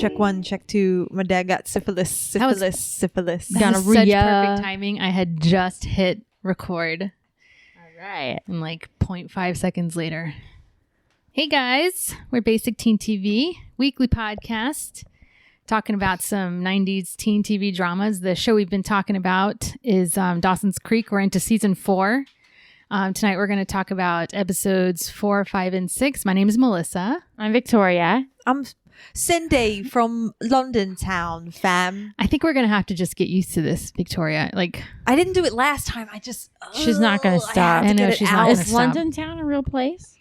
check 1, check 2. My dad got syphilis. That was such perfect timing. I had just hit record. All right. And like 0.5 seconds later. Hey guys, we're Basic Teen TV, weekly podcast, talking about some 90s teen TV dramas. The show we've been talking about is Dawson's Creek. We're into season 4. Tonight we're going to talk about episodes 4, 5, and 6. My name is Melissa. I'm Victoria. I'm Cindy from London town, fam. I think we're going to have to just get used to this, Victoria. Like, I didn't do it last time. She's not going to stop. I know she's not going to Is stop. London town a real place?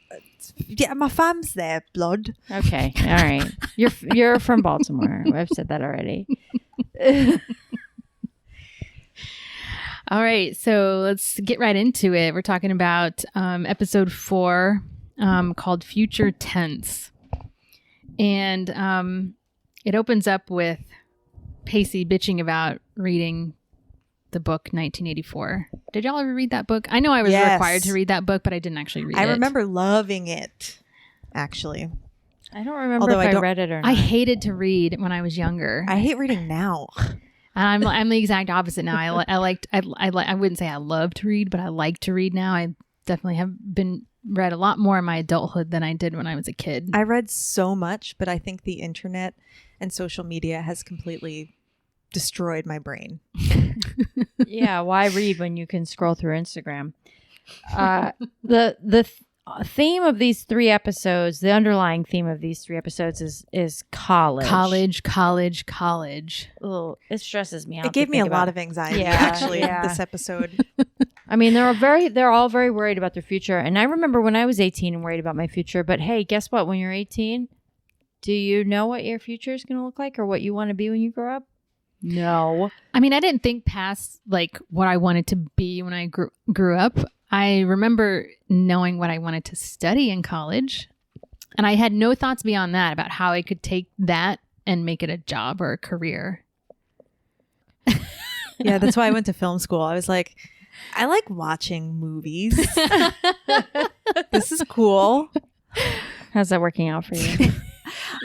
Yeah, my fam's there, blood. Okay. All right. You're from Baltimore. I've said that already. All right, so let's get right into it. We're talking about episode 4 called Future Tense. And it opens up with Pacey bitching about reading the book 1984. Did y'all ever read that book? I know I was required to read that book, but I didn't actually read it. I remember loving it, actually. I don't remember if I read it or not. I hated to read when I was younger. I hate reading now. I'm the exact opposite now. I wouldn't say I love to read, but I like to read now. I definitely have read a lot more in my adulthood than I did when I was a kid. I read so much, but I think the internet and social media has completely destroyed my brain. Yeah, why read when you can scroll through Instagram? The theme of these 3 episodes, the underlying theme of these 3 episodes is college. College. Ugh, it stresses me out. It gave me a lot of anxiety, actually, this episode. I mean, they're all very worried about their future. And I remember when I was 18 and worried about my future. But hey, guess what? When you're 18, do you know what your future is going to look like or what you want to be when you grow up? No. I mean, I didn't think past like what I wanted to be when I grew up. I remember knowing what I wanted to study in college. And I had no thoughts beyond that about how I could take that and make it a job or a career. Yeah, that's why I went to film school. I was like, I like watching movies. This is cool. How's that working out for you?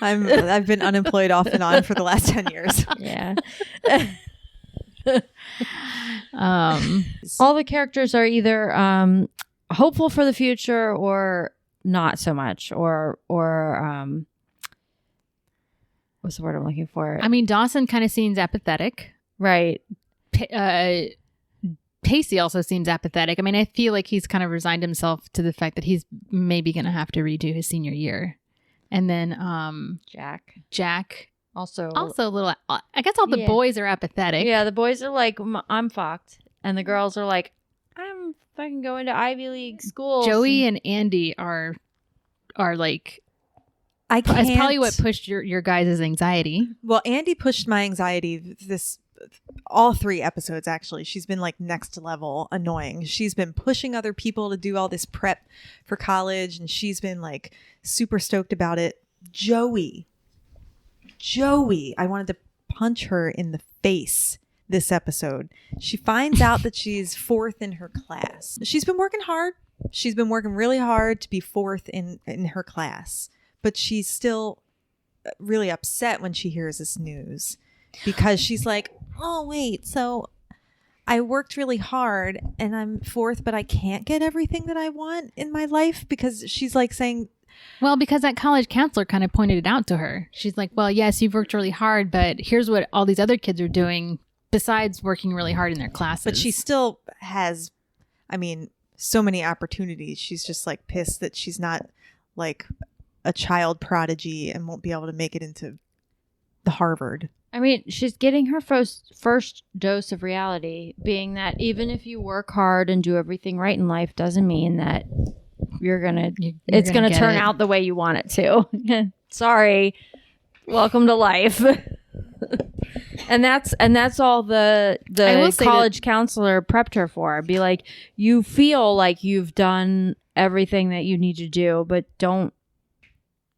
I've been unemployed off and on for the last 10 years. Yeah. All the characters are either hopeful for the future or not so much, or what's the word I'm looking for? I mean, Dawson kind of seems apathetic. Right. Pacey also seems apathetic. I mean, I feel like he's kind of resigned himself to the fact that he's maybe going to have to redo his senior year. And then Jack also a little, I guess all the boys are apathetic. Yeah, the boys are like, I'm fucked. And the girls are like, I'm fucking going to Ivy League schools. Joey and Andy are like, I can't. It's probably what pushed your guys' anxiety. Well, Andy pushed my anxiety all 3 episodes, actually. She's been like next level annoying. She's been pushing other people to do all this prep for college, and she's been like super stoked about it. Joey, I wanted to punch her in the face this episode. She finds out that she's 4th in her class. She's been working hard. She's been working really hard to be 4th in her class, but she's still really upset when she hears this news. Because she's like, oh, wait, so I worked really hard and I'm 4th, but I can't get everything that I want in my life, because she's like saying... Well, because that college counselor kind of pointed it out to her. She's like, well, yes, you've worked really hard, but here's what all these other kids are doing besides working really hard in their classes. But she still has, I mean, so many opportunities. She's just like pissed that she's not like a child prodigy and won't be able to make it into the Harvard. I mean, she's getting her first dose of reality, being that even if you work hard and do everything right in life doesn't mean that it's gonna turn out the way you want it to. Sorry. Welcome to life. And that's all the college counselor prepped her for. Be like, you feel like you've done everything that you need to do, but don't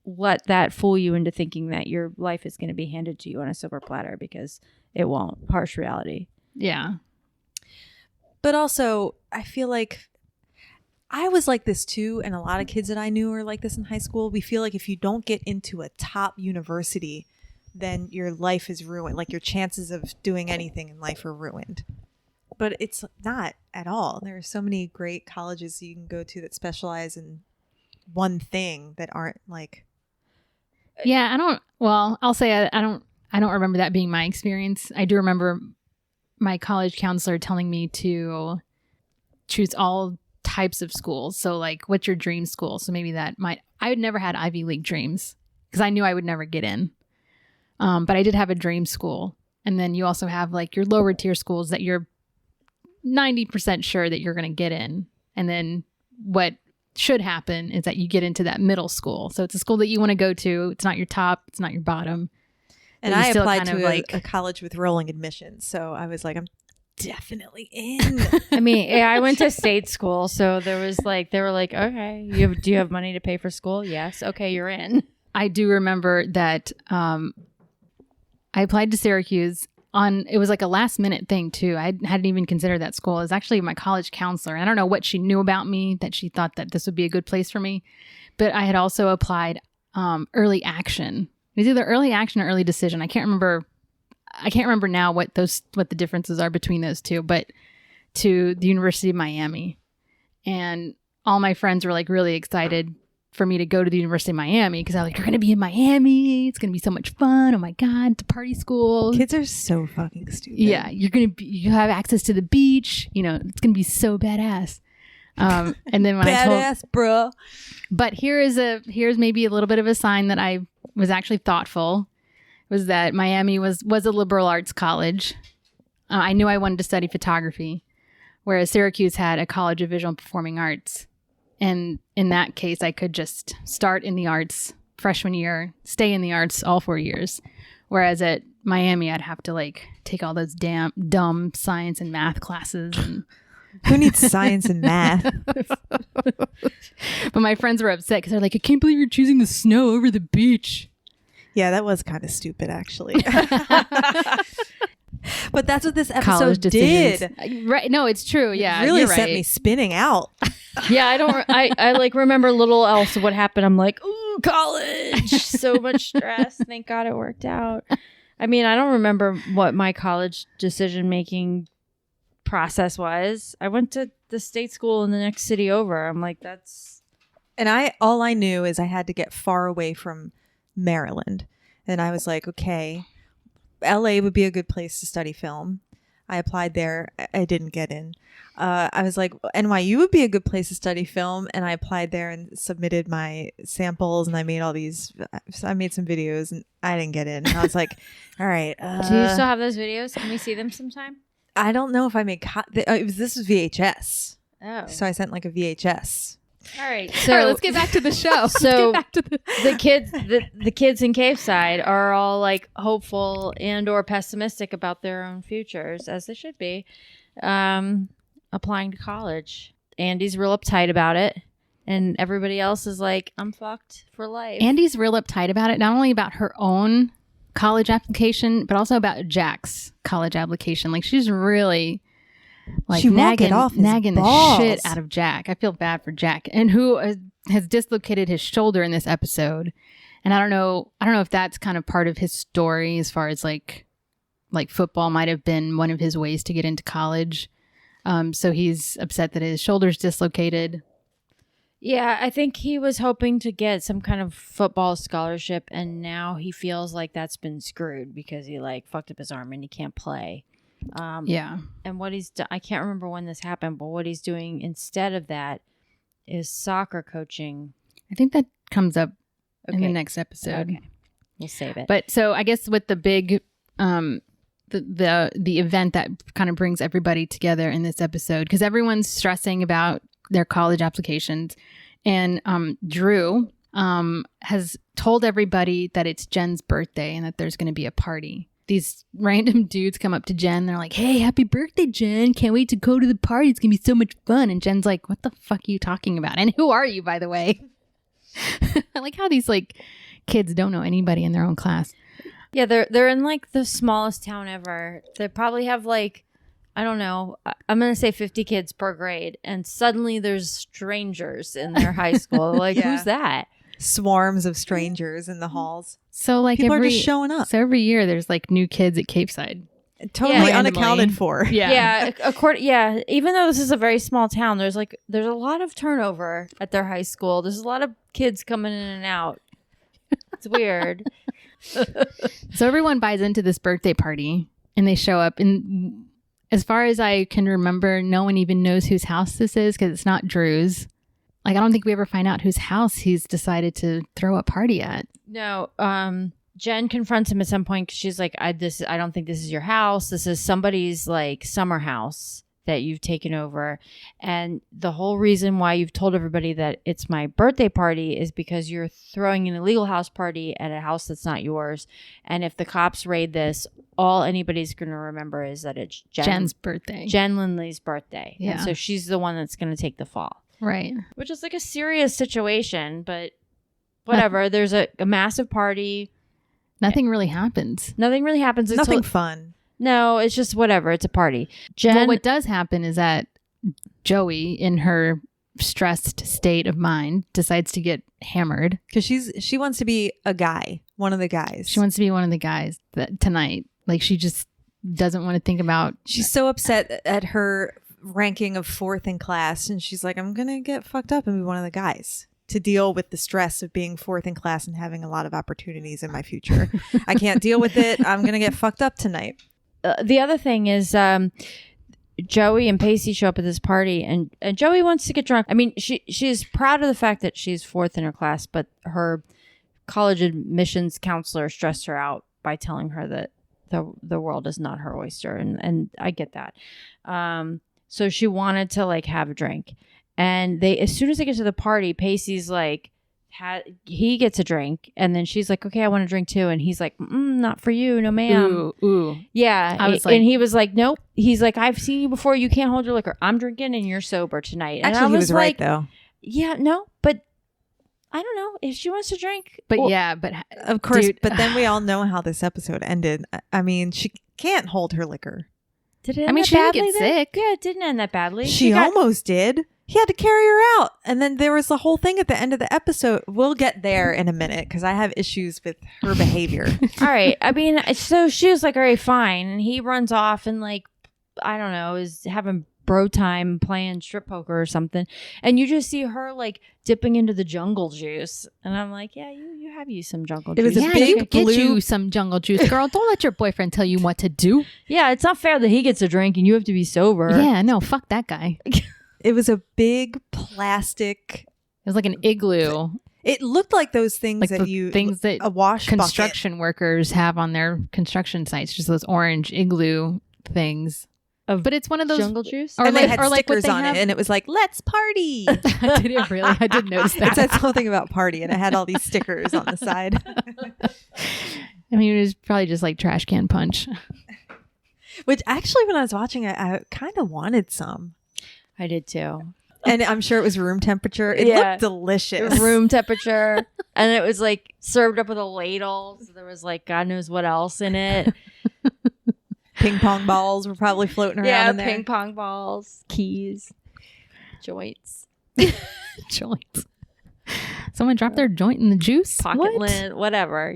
let that fool you into thinking that your life is going to be handed to you on a silver platter, because it won't. Harsh reality. Yeah. But also, I feel like I was like this too, and a lot of kids that I knew were like this in high school. We feel like if you don't get into a top university, then your life is ruined. Like your chances of doing anything in life are ruined. But it's not at all. There are so many great colleges you can go to that specialize in one thing that aren't like. Yeah, I'll say I don't remember that being my experience. I do remember my college counselor telling me to choose all types of schools. So like, what's your dream school? So maybe I had never had Ivy League dreams because I knew I would never get in. But I did have a dream school. And then you also have like your lower tier schools that you're 90% sure that you're going to get in. And then what should happen is that you get into that middle school. So it's a school that you want to go to. It's not your top. It's not your bottom. And I applied to a college with rolling admissions. So I was like, I'm definitely in. I mean, yeah, I went to state school. So they were like, okay, do you have money to pay for school? Yes. Okay, you're in. I do remember that I applied to Syracuse it was like a last minute thing too. I hadn't even considered that school. It was actually my college counselor. I don't know what she knew about me that she thought that this would be a good place for me. But I had also applied early action. It was either early action or early decision. I can't remember now what the differences are between those two, but to the University of Miami. And all my friends were like really excited for me to go to the University of Miami because I was like, you're going to be in Miami. It's going to be so much fun. Oh my God, it's a party school. Kids are so fucking stupid. Yeah, you have access to the beach. You know, it's going to be so badass. And then when badass, bro. But here's maybe a little bit of a sign that I was actually thoughtful, was that Miami was a liberal arts college. I knew I wanted to study photography, whereas Syracuse had a College of Visual and Performing Arts. And in that case, I could just start in the arts freshman year, stay in the arts all 4 years. Whereas at Miami, I'd have to like take all those dumb science and math classes. And who needs science and math? But my friends were upset because they're like, I can't believe you're choosing the snow over the beach. Yeah, that was kind of stupid, actually. But that's what this episode did. Right? No, it's true. Yeah, it really sent me spinning out. Yeah, I like remember little else of what happened. I'm like, ooh, college, so much stress. Thank God it worked out. I mean, I don't remember what my college decision making process was. I went to the state school in the next city over. I'm like, and all I knew is I had to get far away from Maryland. And I was like, okay, LA would be a good place to study film. I applied there. I didn't get in. I was like, NYU would be a good place to study film. And I applied there and submitted my samples. And I made some videos and I didn't get in. And I was like, all right. Do you still have those videos? Can we see them sometime? I don't know if I made this was VHS. Oh. So I sent like a VHS. All right, so let's get back to the show. So the kids in Caveside are all like hopeful and or pessimistic about their own futures, as they should be, applying to college. Andy's real uptight about it, and everybody else is like, I'm fucked for life. Andy's real uptight about it, not only about her own college application, but also about Jack's college application. Like she's really like nagging the shit out of Jack. I feel bad for Jack, and who has dislocated his shoulder in this episode. And I don't know if that's kind of part of his story, as far as like football might have been one of his ways to get into college. So he's upset that his shoulder's dislocated. Yeah, I think he was hoping to get some kind of football scholarship, and now he feels like that's been screwed because he like fucked up his arm and he can't play. Yeah. And what I can't remember when this happened, but what he's doing instead of that is soccer coaching. I think that comes up in the next episode. Okay. We'll save it. But so I guess with the big, the event that kind of brings everybody together in this episode, because everyone's stressing about their college applications, and Drew has told everybody that it's Jen's birthday and that there's going to be a party. These random dudes come up to Jen. They're like, hey, happy birthday, Jen. Can't wait to go to the party. It's going to be so much fun. And Jen's like, what the fuck are you talking about? And who are you, by the way? I like how these like kids don't know anybody in their own class. Yeah, they're in like the smallest town ever. They probably have like, I don't know, I'm going to say 50 kids per grade. And suddenly there's strangers in their high school. Like, Yeah. Who's that? swarms of strangers in the halls. So like People are just showing up. So every year there's like new kids at Capeside. Totally Yeah. unaccounted for. Yeah. Even though this is a very small town, there's a lot of turnover at their high school. There's a lot of kids coming in and out. It's weird. So everyone buys into this birthday party and they show up. And as far as I can remember, no one even knows whose house this is because it's not Drew's. Like, I don't think we ever find out whose house he's decided to throw a party at. No, Jen confronts him at some point because she's like, I don't think this is your house. This is somebody's like summer house that you've taken over. And the whole reason why you've told everybody that it's my birthday party is because you're throwing an illegal house party at a house that's not yours. And if the cops raid this, all anybody's going to remember is that it's Jen's birthday. Jen Lindley's birthday. Yeah. And so she's the one that's going to take the fall. Right. Which is like a serious situation, but whatever. There's a massive party. Nothing really happens. Nothing really happens. Nothing fun. No, it's just whatever. It's a party. Jen, Well, what does happen is that Joey, in her stressed state of mind, decides to get hammered. Because she wants to be a guy, one of the guys. She wants to be one of the guys tonight. Like, she just doesn't want to think about... She's so upset at her ranking of 4th in class. And she's like, I'm going to get fucked up and be one of the guys to deal with the stress of being 4th in class and having a lot of opportunities in my future. I can't deal with it. I'm going to get fucked up tonight. The other thing is Joey and Pacey show up at this party and Joey wants to get drunk. I mean, she's proud of the fact that she's 4th in her class, but her college admissions counselor stressed her out by telling her that the world is not her oyster. And I get that. So she wanted to like have a drink. And as soon as they get to the party, Pacey's like, he gets a drink, and then she's like, okay, I want a drink too. And he's like, not for you, no ma'am. Ooh. Yeah. And he was like, nope. He's like, I've seen you before. You can't hold your liquor. I'm drinking and you're sober tonight. And Actually, he was right like, though. Yeah, no, but I don't know if she wants to drink. But well, but of course. dude. But then we all know how this episode ended. I mean, she can't hold her liquor. Did it? I mean, she didn't get sick. Yeah, it didn't end that badly. She almost did. He had to carry her out. And then there was the whole thing at the end of the episode. We'll get there in a minute because I have issues with her behavior. All right. I mean, so she was like, all right, fine. And he runs off and like, I don't know, is having bro time playing strip poker or something. And you just see her like dipping into the jungle juice. And I'm like, yeah, you have used some jungle juice. It was a yeah, big you get you some jungle juice. Girl, don't let your boyfriend tell you what to do. Yeah, it's not fair that he gets a drink and you have to be sober. Yeah, no, fuck that guy. It was a big plastic. It was like an igloo. It looked like those things Like things that a wash construction workers have on their construction sites, just those orange igloo things. But it's one of those jungle juice. And they had what stickers they on have. it, and it was like, "Let's party." I didn't really. I did notice It that. said something about party, and it had all these stickers on the side. I mean, it was probably just like trash can punch. Which actually, when I was watching it, I kind of wanted some. I did too. And I'm sure it was room temperature. It Yeah. looked delicious. Room temperature. And it was like served up with a ladle. So there was like God knows what else in it. Ping pong balls were probably floating around in there. Ping pong balls, keys, joints, Joints. Someone dropped their joint in the juice. pocket lint, whatever,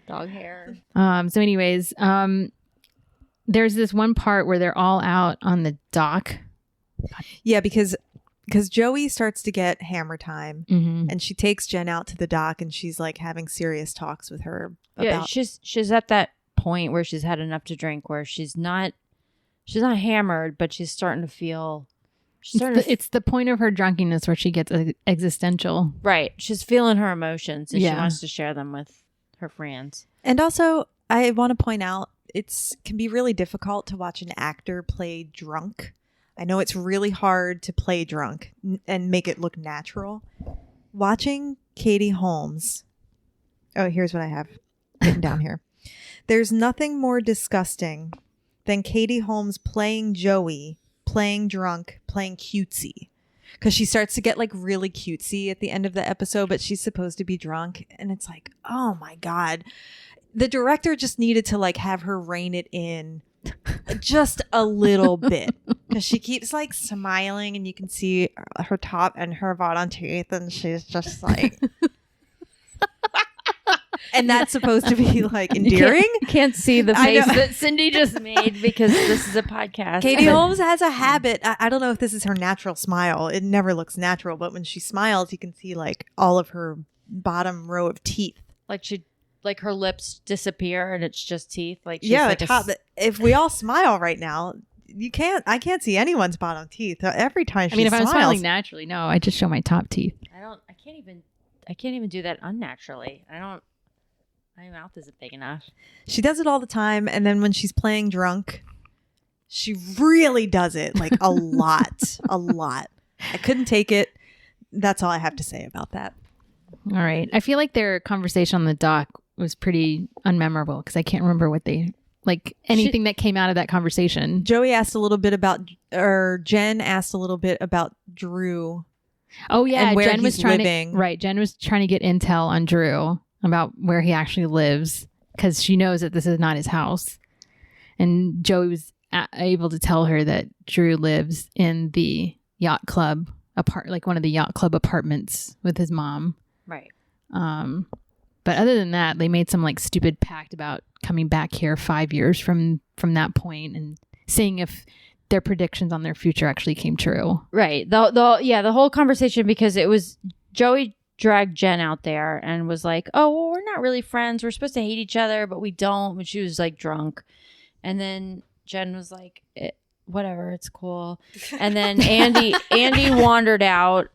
dog hair. So anyways, there's this one part where they're all out on the dock. Yeah, because Joey starts to get hammer time, and she takes Jen out to the dock, and she's like having serious talks with her about. Yeah, she's at that point where she's had enough to drink, where she's not hammered, but she's starting to feel. It's the point of her drunkenness where she gets existential. Right, she's feeling her emotions, and she Yeah. wants to share them with her friends. And also, I want to point out, it can be really difficult to watch an actor play drunk. I know it's really hard to play drunk and make it look natural. Watching Katie Holmes. Oh, here's what I have written down here. There's nothing more disgusting than Katie Holmes playing Joey, playing drunk, playing cutesy. Because she starts to get like really cutesy at the end of the episode, but she's supposed to be drunk. And it's like, oh my God. The director just needed to like have her rein it in just a little bit, because she keeps like smiling and you can see her top and her bottom teeth, and she's just like And that's supposed to be like endearing. Can't see the face that Cindy just made because this is a podcast. Katie Holmes has a habit. I don't know if this is her natural smile. It never looks natural, but when she smiles, you can see like all of her bottom row of teeth. Like her lips disappear and it's just teeth. Like she's yeah, like if we all smile right now, I can't see anyone's bottom teeth. Every time she if smiles, I'm smiling naturally, no, I just show my top teeth. I can't even do that unnaturally. My mouth isn't big enough. She does it all the time, and then when she's playing drunk, she really does it like a lot. I couldn't take it. That's all I have to say about that. All right. I feel like their conversation on the dock was pretty unmemorable because I can't remember what they anything that came out of that conversation. Jen asked a little bit about Drew. Oh yeah, and where Jen was he's trying living. Jen was trying to get intel on Drew about where he actually lives because she knows that this is not his house. And Joey was able to tell her that Drew lives in the yacht club one of the yacht club apartments with his mom. Right. But other than that, they made some like stupid pact about coming back here 5 years from that point and seeing if their predictions on their future actually came true. Right. The whole conversation, because it was Joey dragged Jen out there and was like, oh, well, we're not really friends. We're supposed to hate each other, but we don't. When she was like drunk. And then Jen was like, whatever, it's cool. And then Andy wandered out.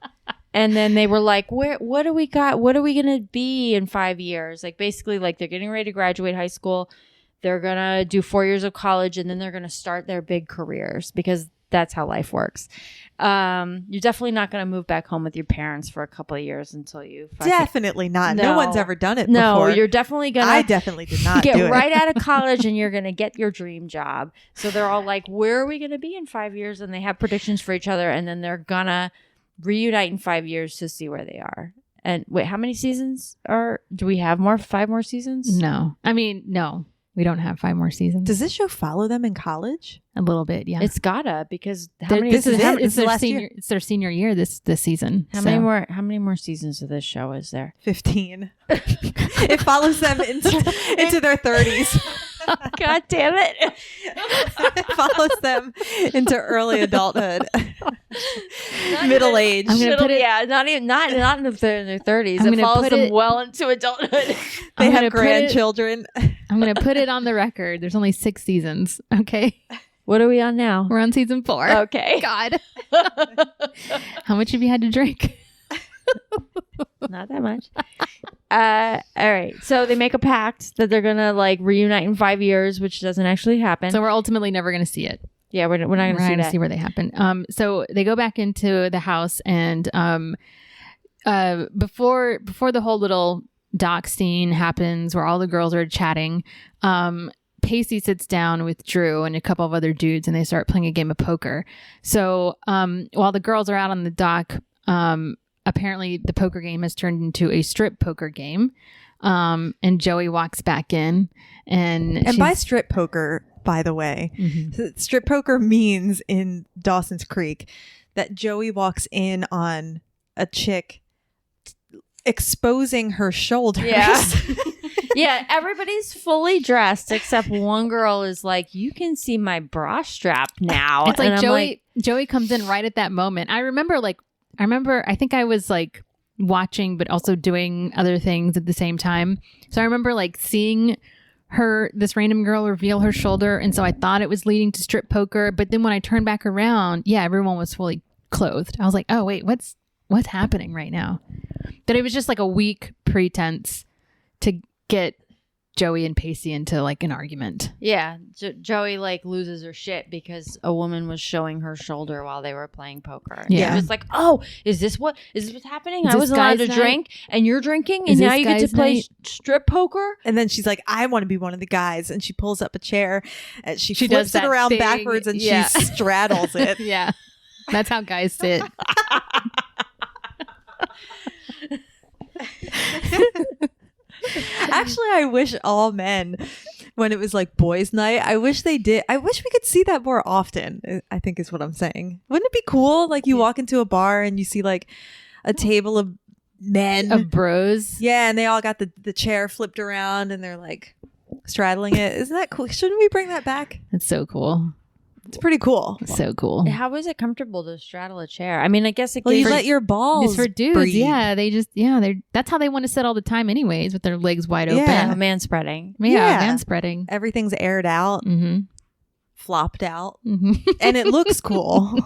And then they were like, what do we got? What are we going to be in 5 years? Like basically like they're getting ready to graduate high school. They're going to do 4 years of college and then they're going to start their big careers because that's how life works. You're definitely not going to move back home with your parents for a couple of years until you definitely not. No one's ever done it before. No, you're definitely going to. I definitely did not get do it. right out of college and you're going to get your dream job. So they're all like, where are we going to be in 5 years? And they have predictions for each other and then they're going to reunite in 5 years to see where they are. And wait, how many seasons do we have 5 more seasons? No. No. We don't have 5 more seasons. Does this show follow them in college? A little bit, yeah. It's gotta, because it's their senior year this season. How many more seasons of this show is there? 15. It follows them into their 30s. God damn it. It follows them into early adulthood. Middle age. Not in their 30s. It follows them well into adulthood. They have grandchildren. I'm going to put it on the record. There's only 6 seasons. Okay. What are we on now? We're on season 4. Okay. God. How much have you had to drink? Not that much. All right. So they make a pact that they're going to like reunite in 5 years, which doesn't actually happen. So we're ultimately never going to see it. Yeah, we're not going to see that. See where they happen. So they go back into the house and before the whole little dock scene happens where all the girls are chatting, Pacey sits down with Drew and a couple of other dudes and they start playing a game of poker. So while the girls are out on the dock, apparently the poker game has turned into a strip poker game. And Joey walks back in and by strip poker, by the way, strip poker means in Dawson's Creek that Joey walks in on a chick exposing her shoulders. Yeah. Yeah, everybody's fully dressed except one girl is like, you can see my bra strap now. It's like Joey comes in right at that moment. I remember I think I was like watching but also doing other things at the same time. So I remember like seeing this random girl reveal her shoulder, and so I thought it was leading to strip poker, but then when I turned back around, yeah, everyone was fully clothed. I was like, oh wait, what's happening right now? But it was just like a weak pretense to get Joey and Pacey into like an argument. Yeah, Joey like loses her shit because a woman was showing her shoulder while they were playing poker. Yeah, it was like, oh, is this what's happening? I was allowed to drink, and you're drinking, and now you get to play strip poker. And then she's like, I want to be one of the guys, and she pulls up a chair and she flips it around backwards and she straddles it. Yeah, that's how guys sit. Actually, I wish all men, when it was like boys' night, I wish we could see that more often, I think is what I'm saying. Wouldn't it be cool? Like you walk into a bar and you see like a table of men of bros. Yeah, and they all got the chair flipped around and they're like straddling it. Isn't that cool? Shouldn't we bring that back? It's so cool. It's pretty cool. It's so cool. How is it comfortable to straddle a chair? I mean, I guess it you let your balls It's for dudes. breathe. Yeah, that's how they want to sit all the time anyways, with their legs wide open. man spreading. Yeah, man spreading. Everything's aired out, flopped out, Mm-hmm. and it looks cool.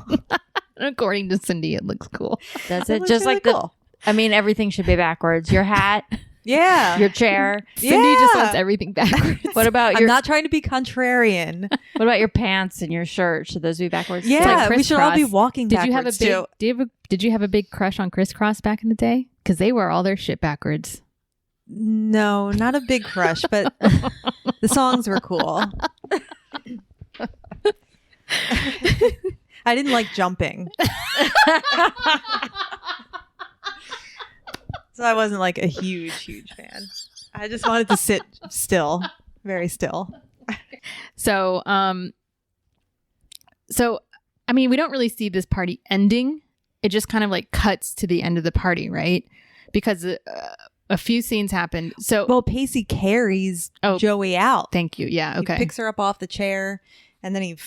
According to Cindy, it looks cool. Does It it? looks Just really like cool. I mean, everything should be backwards. Your hat, Yeah. your chair. Cindy just wants everything backwards. What about I'm your not trying to be contrarian. What about your pants and your shirt? Should those be backwards? Yeah, like we should all be crisscross. walking Did you have a backwards big? too. Did you have a big crush on Crisscross back in the day? Because they wear all their shit backwards. No, not a big crush, but the songs were cool. I didn't like jumping. So I wasn't like a huge fan. I just wanted to sit still, very still. So, I mean, we don't really see this party ending. It just kind of like cuts to the end of the party, right? Because a few scenes happened. So, Well, Pacey carries Joey out. thank you. Yeah. Okay. He picks her up off the chair, and then he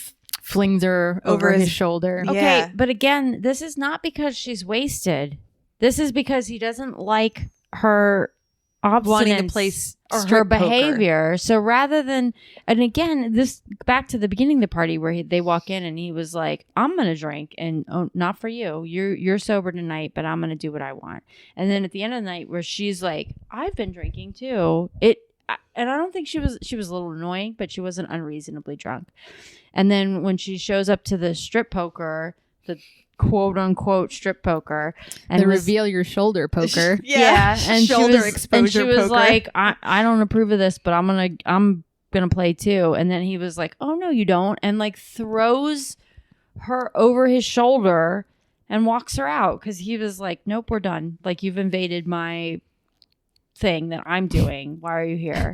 Flings her over his shoulder. Yeah. Okay, but again, this is not because she's wasted. This is because he doesn't like her wanting obstinance to play or her strip poker. behavior. So rather than, and again, this back to the beginning of the party where they walk in and he was like, "I'm gonna drink, and not for you. You're sober tonight, but I'm gonna do what I want." And then at the end of the night, where she's like, "I've been drinking too." And I don't think she was a little annoying, but she wasn't unreasonably drunk. And then when she shows up to the strip poker, the quote unquote strip poker, and The reveal your shoulder poker. and shoulder exposure. And she was poker. like, I don't approve of this, but I'm gonna play too. And then he was like, "Oh no, you don't," and like throws her over his shoulder and walks her out because he was like, "Nope, we're done. Like you've invaded my thing that I'm doing. Why are you here?"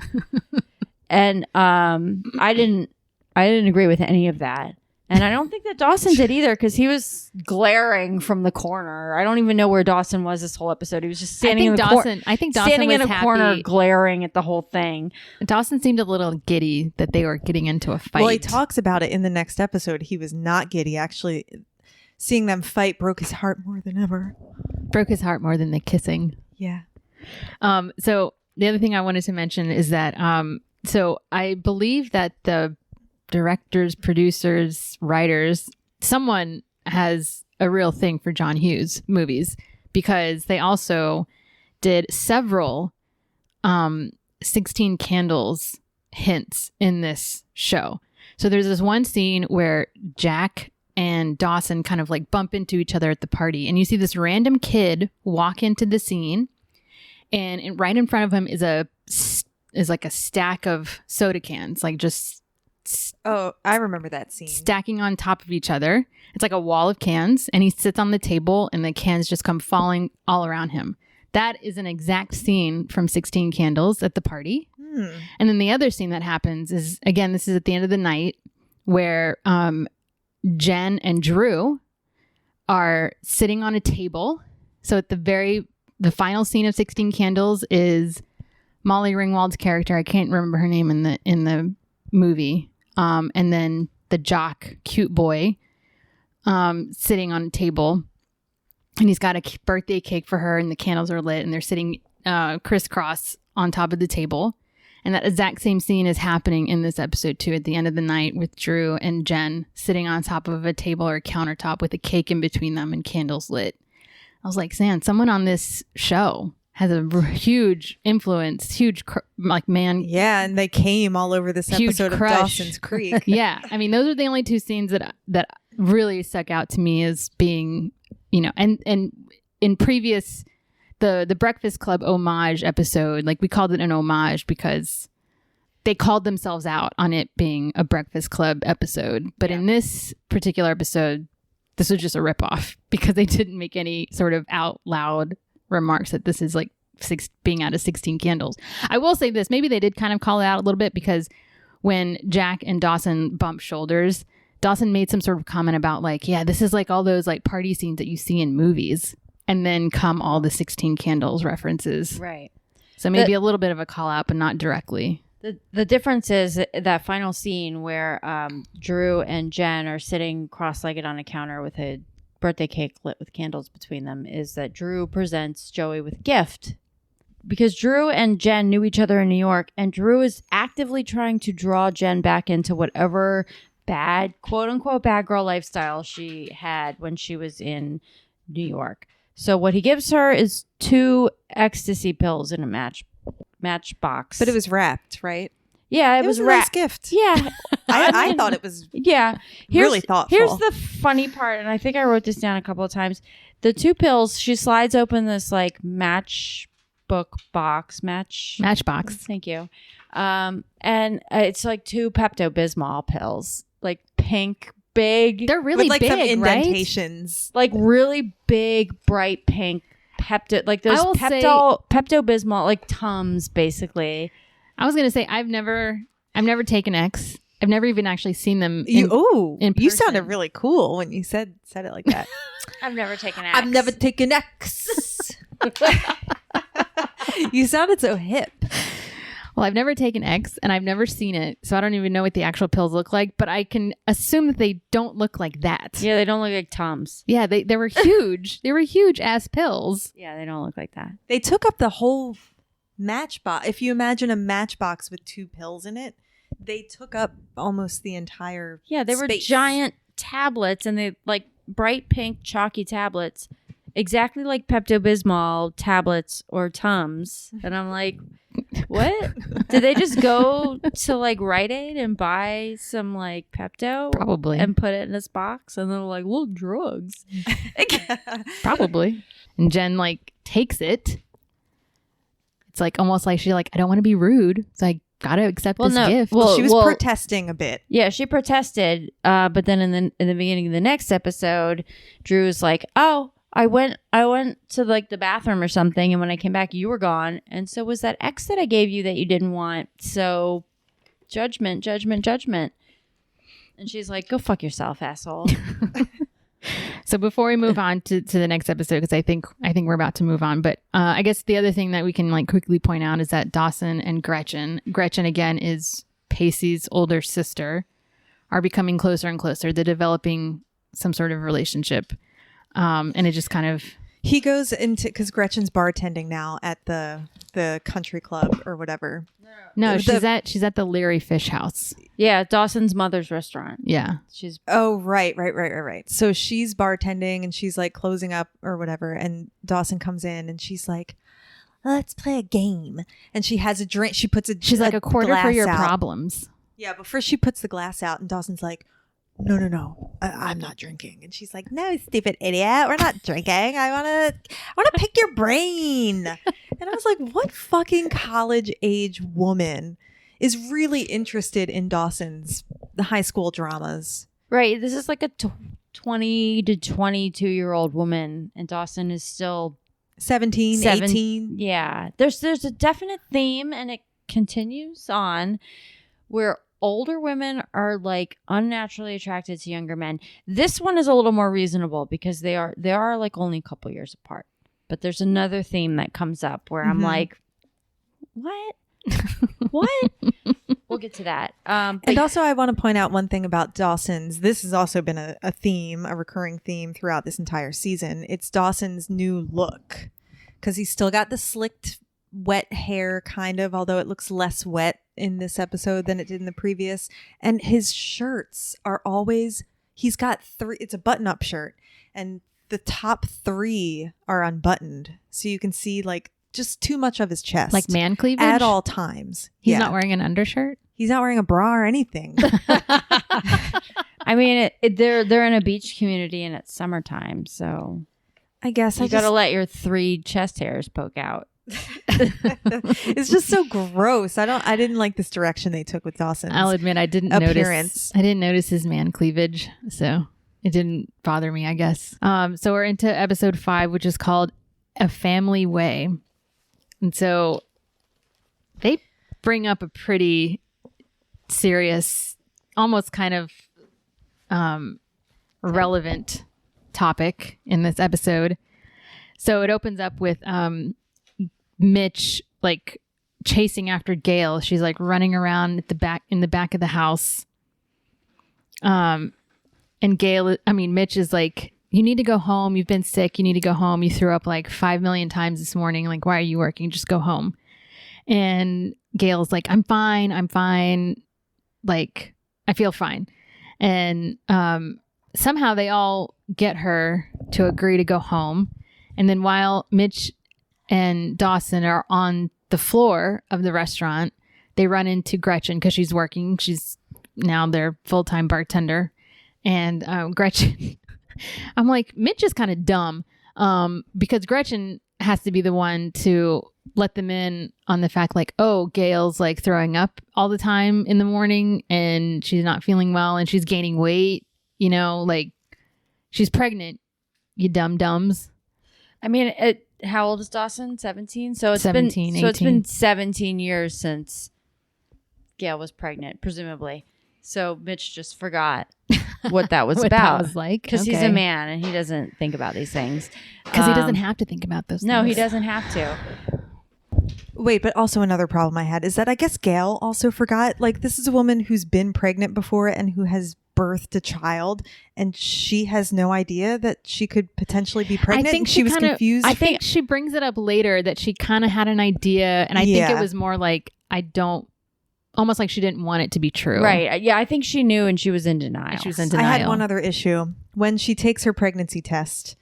And I didn't agree with any of that. And I don't think that Dawson did either because he was glaring from the corner. I don't even know where Dawson was this whole episode. He was just standing in the corner. I think Dawson standing was in a happy. corner glaring at the whole thing. Dawson seemed a little giddy that they were getting into a fight. Well, he talks about it in the next episode. He was not giddy. Actually, seeing them fight broke his heart more than ever. Broke his heart more than the kissing. Yeah. So the other thing I wanted to mention is that so I believe that the directors, producers, writers, someone has a real thing for John Hughes movies because they also did several 16 Candles hints in this show. So there's this one scene where Jack and Dawson kind of like bump into each other at the party, and you see this random kid walk into the scene, and right in front of him is like a stack of soda cans, like just Oh, I remember that scene. stacking on top of each other. It's like a wall of cans, and he sits on the table and the cans just come falling all around him. That is an exact scene from 16 Candles at the party. And then the other scene that happens is, again, this is at the end of the night where Jen and Drew are sitting on a table. So at the final scene of 16 Candles is Molly Ringwald's character. I can't remember her name in the movie. And then the jock, cute boy, sitting on a table, and he's got a birthday cake for her, and the candles are lit, and they're sitting crisscross on top of the table. And that exact same scene is happening in this episode too, at the end of the night, with Drew and Jen sitting on top of a table or a countertop with a cake in between them and candles lit. I was like, "Man, someone on this show has a huge influence, man." Yeah, and they came all over this Huge episode of crush. Dawson's Creek. Yeah, I mean, those are the only two scenes that really stuck out to me as being, and in previous the Breakfast Club homage episode, like we called it an homage because they called themselves out on it being a Breakfast Club episode. But in this particular episode, this was just a ripoff because they didn't make any sort of out loud remarks that this is like being out of 16 Candles. I will say this, maybe they did kind of call it out a little bit because when Jack and Dawson bumped shoulders, Dawson made some sort of comment about like, yeah, this is like all those like party scenes that you see in movies. and then come all the 16 Candles references. Right. So maybe a little bit of a call out, but not directly. The difference is that final scene where Drew and Jen are sitting cross-legged on a counter with a birthday cake lit with candles between them is that Drew presents Joey with a gift. Because Drew and Jen knew each other in New York, and Drew is actively trying to draw Jen back into whatever bad, quote-unquote, bad girl lifestyle she had when she was in New York. So what he gives her is 2 ecstasy pills in a matchbox. But it was wrapped, right? Yeah, it was a wrapped. nice gift. Yeah. I thought it was really thoughtful. Here's the funny part, and I think I wrote this down a couple of times. The 2 pills, she slides open this like matchbox. Matchbox. Thank you. And it's like 2 Pepto-Bismol pills, like pink, big. They're really with like big, some right? indentations. Like really big, bright pink Pepto, like those Pepto-Bismol, like Tums, basically. I was gonna say I've never taken X. I've never even actually seen them. You person. sounded really cool when you said it like that. I've never taken X. I've never taken X. You sounded so hip. Well, I've never taken X and I've never seen it, so I don't even know what the actual pills look like, but I can assume that they don't look like that. Yeah, they don't look like Tums. Yeah, they were huge. They were huge ass pills. Yeah, they don't look like that. They took up the whole matchbox. If you imagine a matchbox with 2 pills in it, they took up almost the entire they were space. Giant tablets, and they like bright pink chalky tablets, exactly like Pepto-Bismol tablets or Tums. And I'm like, what? Did they just go to like Rite Aid and buy some like Pepto? Probably. And put it in this box, and they're like, look, drugs. Probably. And Jen like takes it. It's like almost like she's like, I don't want to be rude, so I gotta accept this gift. Well, she was protesting a bit. Yeah, she protested. But then in the beginning of the next episode, Drew's like, oh, I went to like the bathroom or something, and when I came back, you were gone, and so was that X that I gave you that you didn't want. So judgment. And she's like, go fuck yourself, asshole. So before we move on to the next episode, because I think we're about to move on, but I guess the other thing that we can like quickly point out is that Dawson and Gretchen again is Pacey's older sister, are becoming closer and closer. They're developing some sort of relationship. And it just kind of... He goes into... Because Gretchen's bartending now at the country club or whatever. No, she's at the Leary Fish House. Yeah, Dawson's mother's restaurant. Yeah. Oh, right. So she's bartending and she's like closing up or whatever. And Dawson comes in and she's like, let's play a game. And she has a drink. She puts She's like, a quarter for your out. problems. Yeah, but first she puts the glass out and Dawson's like, no, I'm not drinking. And she's like, no, stupid idiot, we're not drinking. I want to pick your brain. And I was like, what fucking college age woman is really interested in the high school dramas? Right. This is like a 20 to 22-year-old woman, and Dawson is still 17, 18. Yeah. There's a definite theme, and it continues on, where older women are like unnaturally attracted to younger men. This one is a little more reasonable because they are like only a couple years apart. But there's another theme that comes up where I'm like, what? What? We'll get to that. And also I want to point out one thing about Dawson's. This has also been a recurring theme throughout this entire season. It's Dawson's new look, because he's still got the slicked wet hair kind of, although it looks less wet in this episode than it did in the previous. And his shirts are always, he's got 3, it's a button-up shirt, and the top 3 are unbuttoned, so you can see like just too much of his chest, like man cleavage at all times. He's not wearing an undershirt. He's not wearing a bra or anything. I mean, they're in a beach community and it's summertime, so I guess you gotta let your 3 chest hairs poke out. It's just so gross. I didn't like this direction they took with Dawson's I'll admit I didn't appearance. notice his man cleavage, so it didn't bother me, I guess. So we're into episode 5, which is called A Family Way. And so they bring up a pretty serious, almost kind of relevant topic in this episode. So it opens up with Mitch like chasing after Gail. She's like running around in the back of the house. And Mitch is like, you need to go home. You've been sick. You need to go home. You threw up like 5 million times this morning. Like, why are you working? Just go home. And Gail's like, I'm fine. Like, I feel fine. And somehow they all get her to agree to go home. And then while Mitch and Dawson are on the floor of the restaurant, they run into Gretchen because she's working. She's now their full-time bartender. And Gretchen, I'm like, Mitch is kind of dumb because Gretchen has to be the one to let them in on the fact like, oh, Gail's like throwing up all the time in the morning and she's not feeling well and she's gaining weight, like she's pregnant, you dum-dums. I mean, how old is Dawson? 17? So it's 17, been 18. it's been 17 years since Gail was pregnant, presumably. So Mitch just forgot what that was what about. That was like. Because he's a man and he doesn't think about these things. Because he doesn't have to think about those things. No, he doesn't have to. Wait, but also another problem I had is that I guess Gail also forgot. Like, this is a woman who's been pregnant before and who has birthed a child, and she has no idea that she could potentially be pregnant. I think she was confused. I think she brings it up later that she kind of had an idea, and I think it was more like, almost like she didn't want it to be true. Right. Yeah, I think she knew and she was in denial. I had one other issue. When she takes her pregnancy test,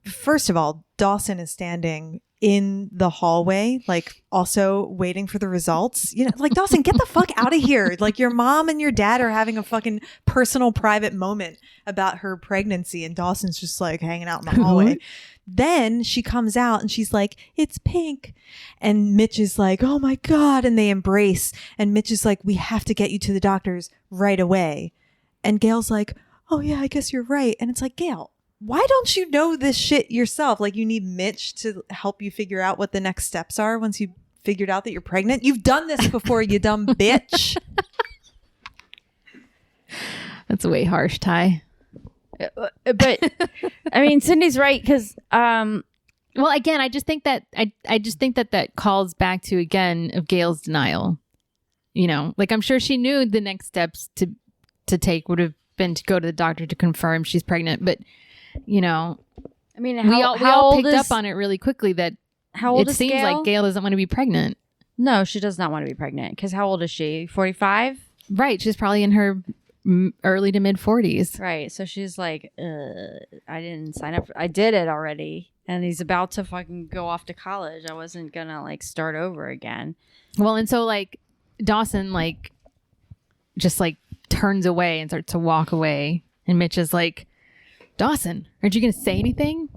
first of all, Dawson is standing in the hallway, like also waiting for the results. Like, Dawson, get the fuck out of here. Like, your mom and your dad are having a fucking personal private moment about her pregnancy, and Dawson's just like hanging out in the hallway. Then she comes out and she's like, it's pink. And Mitch is like, oh my God. And they embrace. And Mitch is like, we have to get you to the doctors right away. And Gail's like, oh yeah, I guess you're right. And it's like, Gail, why don't you know this shit yourself? Like, you need Mitch to help you figure out what the next steps are once you figured out that you're pregnant. You've done this before, you dumb bitch. That's way harsh, Ty. But I mean, Cindy's right because well, again, I just think that that calls back to, again, of Gail's denial. Like, I'm sure she knew the next steps to take would have been to go to the doctor to confirm she's pregnant, but I mean, we all picked up on it really quickly that how old it is seems Gail? like Gail doesn't want to be pregnant. No, she does not want to be pregnant because how old is she? 45? Right. She's probably in her early to mid 40s. Right. So she's like, I didn't sign up. I did it already. And he's about to fucking go off to college. I wasn't going to like start over again. Well, and so like Dawson like just like turns away and starts to walk away. And Mitch is like, Dawson, aren't you going to say anything?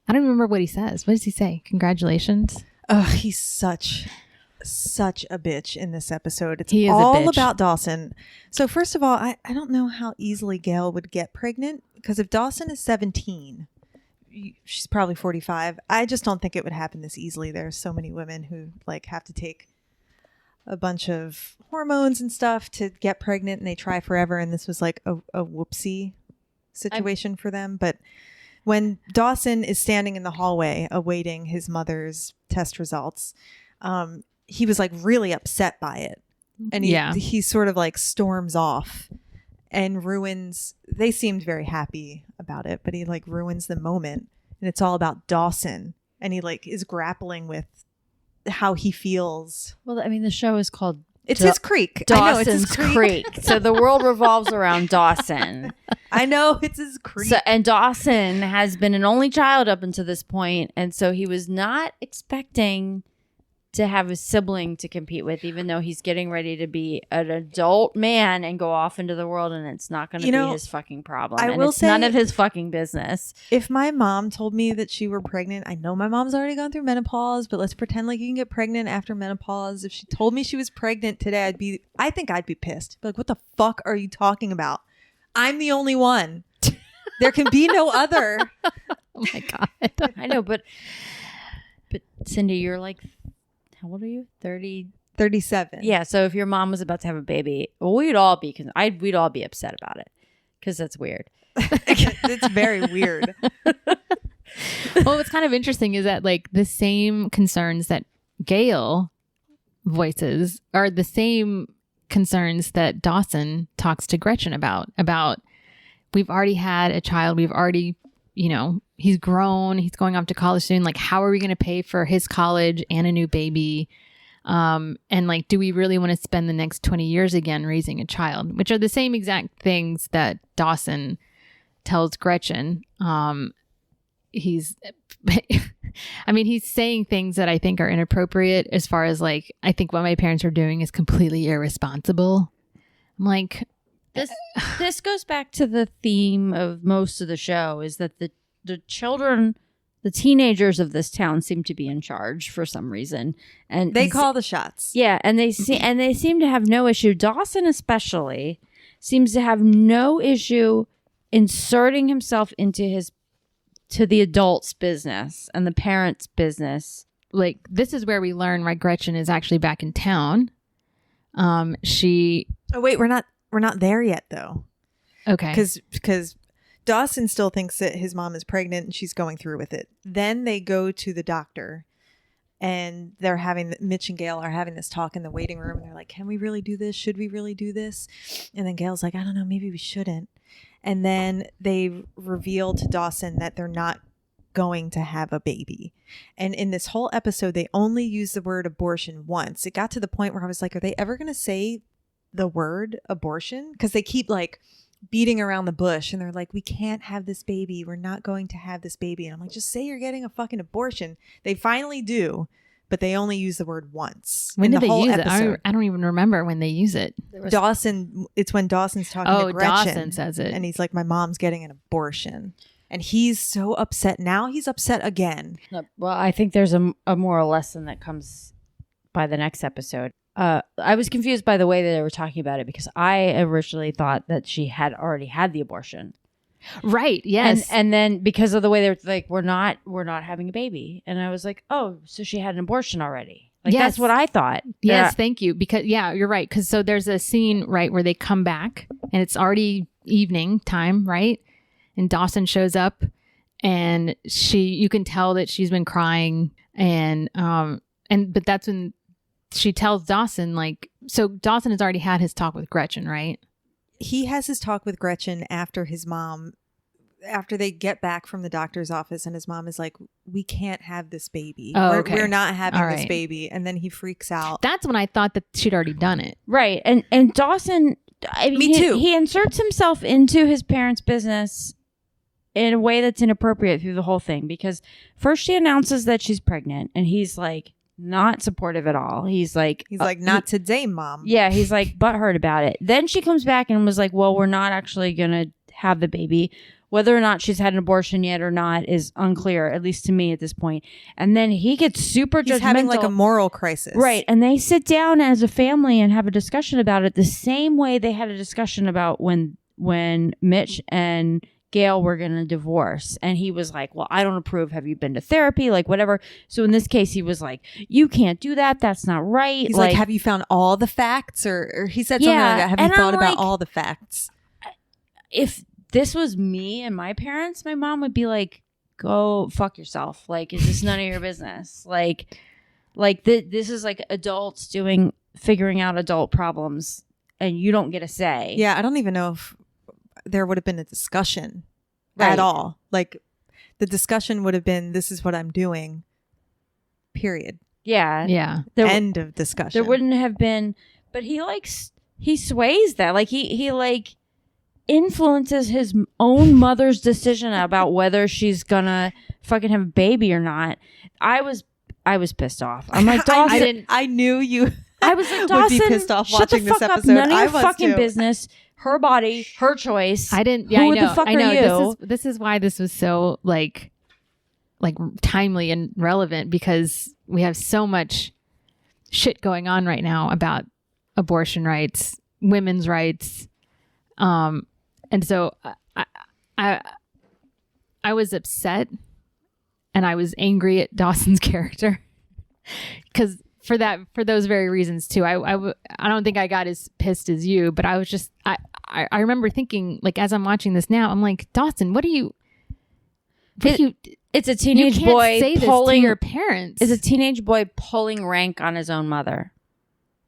I don't remember what he says. What does he say? Congratulations. Oh, he's such a bitch in this episode. It's he is all about Dawson. So first of all, I don't know how easily Gail would get pregnant, because if Dawson is 17, she's probably 45. I just don't think it would happen this easily. There are so many women who like have to take a bunch of hormones and stuff to get pregnant, and they try forever. And this was like a whoopsie situation for them. But when Dawson is standing in the hallway awaiting his mother's test results, he was like really upset by it. And he sort of like storms off and ruins, they seemed very happy about it, but he like ruins the moment. And it's all about Dawson. And he like is grappling with how he feels. Well, I mean, the show is called It's his creek. Dawson's I know, it's his creek. So the world revolves around Dawson. I know, it's his creek. So, and Dawson has been an only child up until this point, and so he was not expecting to have a sibling to compete with, even though he's getting ready to be an adult man and go off into the world, and it's not going to be his fucking problem. I will say, none of his fucking business. If my mom told me that she were pregnant, I know my mom's already gone through menopause, but let's pretend like you can get pregnant after menopause. If she told me she was pregnant today, I think I'd be pissed. Be like, what the fuck are you talking about? I'm the only one. There can be no other. Oh my God. I know, but Cindy, you're like, how old are you? 30? 37. Yeah. So if your mom was about to have a baby, well, we'd all be upset about it because that's weird. It's very weird. Well, what's kind of interesting is that like the same concerns that Gail voices are the same concerns that Dawson talks to Gretchen about we've already had a child. We've already, he's grown. He's going off to college soon. Like, how are we going to pay for his college and a new baby? And like, do we really want to spend the next 20 years again raising a child? Which are the same exact things that Dawson tells Gretchen. He's saying things that I think are inappropriate as far as like, I think what my parents are doing is completely irresponsible. I'm like, this goes back to the theme of most of the show is that the children, the teenagers of this town seem to be in charge for some reason. And they call the shots. Yeah. And they seem to have no issue. Dawson especially seems to have no issue inserting himself into the adults' business and the parents' business. Like, this is where we learn why Gretchen is actually back in town. Oh wait, we're not there yet though. Okay. Because Dawson still thinks that his mom is pregnant and she's going through with it. Then they go to the doctor and Mitch and Gail are having this talk in the waiting room. And they're like, can we really do this? Should we really do this? And then Gail's like, I don't know, maybe we shouldn't. And then they reveal to Dawson that they're not going to have a baby. And in this whole episode, they only use the word abortion once. It got to the point where I was like, are they ever going to say the word abortion? Because they keep like beating around the bush and they're like, we can't have this baby. We're not going to have this baby. And I'm like, just say you're getting a fucking abortion. They finally do, but they only use the word once. When did they use it? I don't even remember when they use it. It's when Dawson's talking to Gretchen. Dawson says it. And he's like, my mom's getting an abortion. And he's so upset. Now he's upset again. Well, I think there's a moral lesson that comes by the next episode. I was confused by the way that they were talking about it because I originally thought that she had already had the abortion. Right. Yes. And then because of the way they're like, we're not having a baby. And I was like, oh, so she had an abortion already. Like, yes. That's what I thought. Yes. Thank you. Because you're right. Because so there's a scene, right, where they come back and it's already evening time, right? And Dawson shows up and you can tell that she's been crying but that's when she tells Dawson, like, so Dawson has already had his talk with Gretchen, right? He has his talk with Gretchen after they get back from the doctor's office and his mom is like, we can't have this baby. We're not having this baby. And then he freaks out. That's when I thought that she'd already done it. Right. And Dawson, me too. He inserts himself into his parents' business in a way that's inappropriate through the whole thing because first she announces that she's pregnant and he's like, not supportive at all. He's like, not today, Mom. Yeah, he's like butthurt about it. Then she comes back and was like, well, we're not actually gonna have the baby. Whether or not she's had an abortion yet or not is unclear, at least to me at this point. And then he gets super judgmental. He's having like a moral crisis. Right. And they sit down as a family and have a discussion about it the same way they had a discussion about when Mitch and Gail were going to divorce. And he was like, well, I don't approve. Have you been to therapy? Like, whatever. So in this case, he was like, you can't do that. That's not right. He's like, have you found all the facts? Or he said something like that. Have you thought about all the facts? If this was me and my parents, my mom would be like, go fuck yourself. Like, is this none of your business? Like this is like adults figuring out adult problems and you don't get a say. Yeah. I don't even know if there would have been a discussion at all. Like the discussion would have been, this is what I'm doing, period. Yeah. Yeah. End of discussion. There wouldn't have been, but he sways that. Like he like influences his own mother's decision about whether she's gonna fucking have a baby or not. I was pissed off. I'm like, Dawson. I knew you I was like, Dawson, would be pissed off watching this episode. None of your fucking business. Her body, her choice. I didn't. Yeah, Who I know. the fuck I know. are you? This is why this was so like timely and relevant because we have so much shit going on right now about abortion rights, women's rights, and so I was upset and I was angry at Dawson's character because. For those very reasons too. I don't think I got as pissed as you, but I was just I remember thinking like as I'm watching this now, I'm like, Dawson, It's a You teenage can't boy say this to pulling your parents. It's a teenage boy pulling rank on his own mother,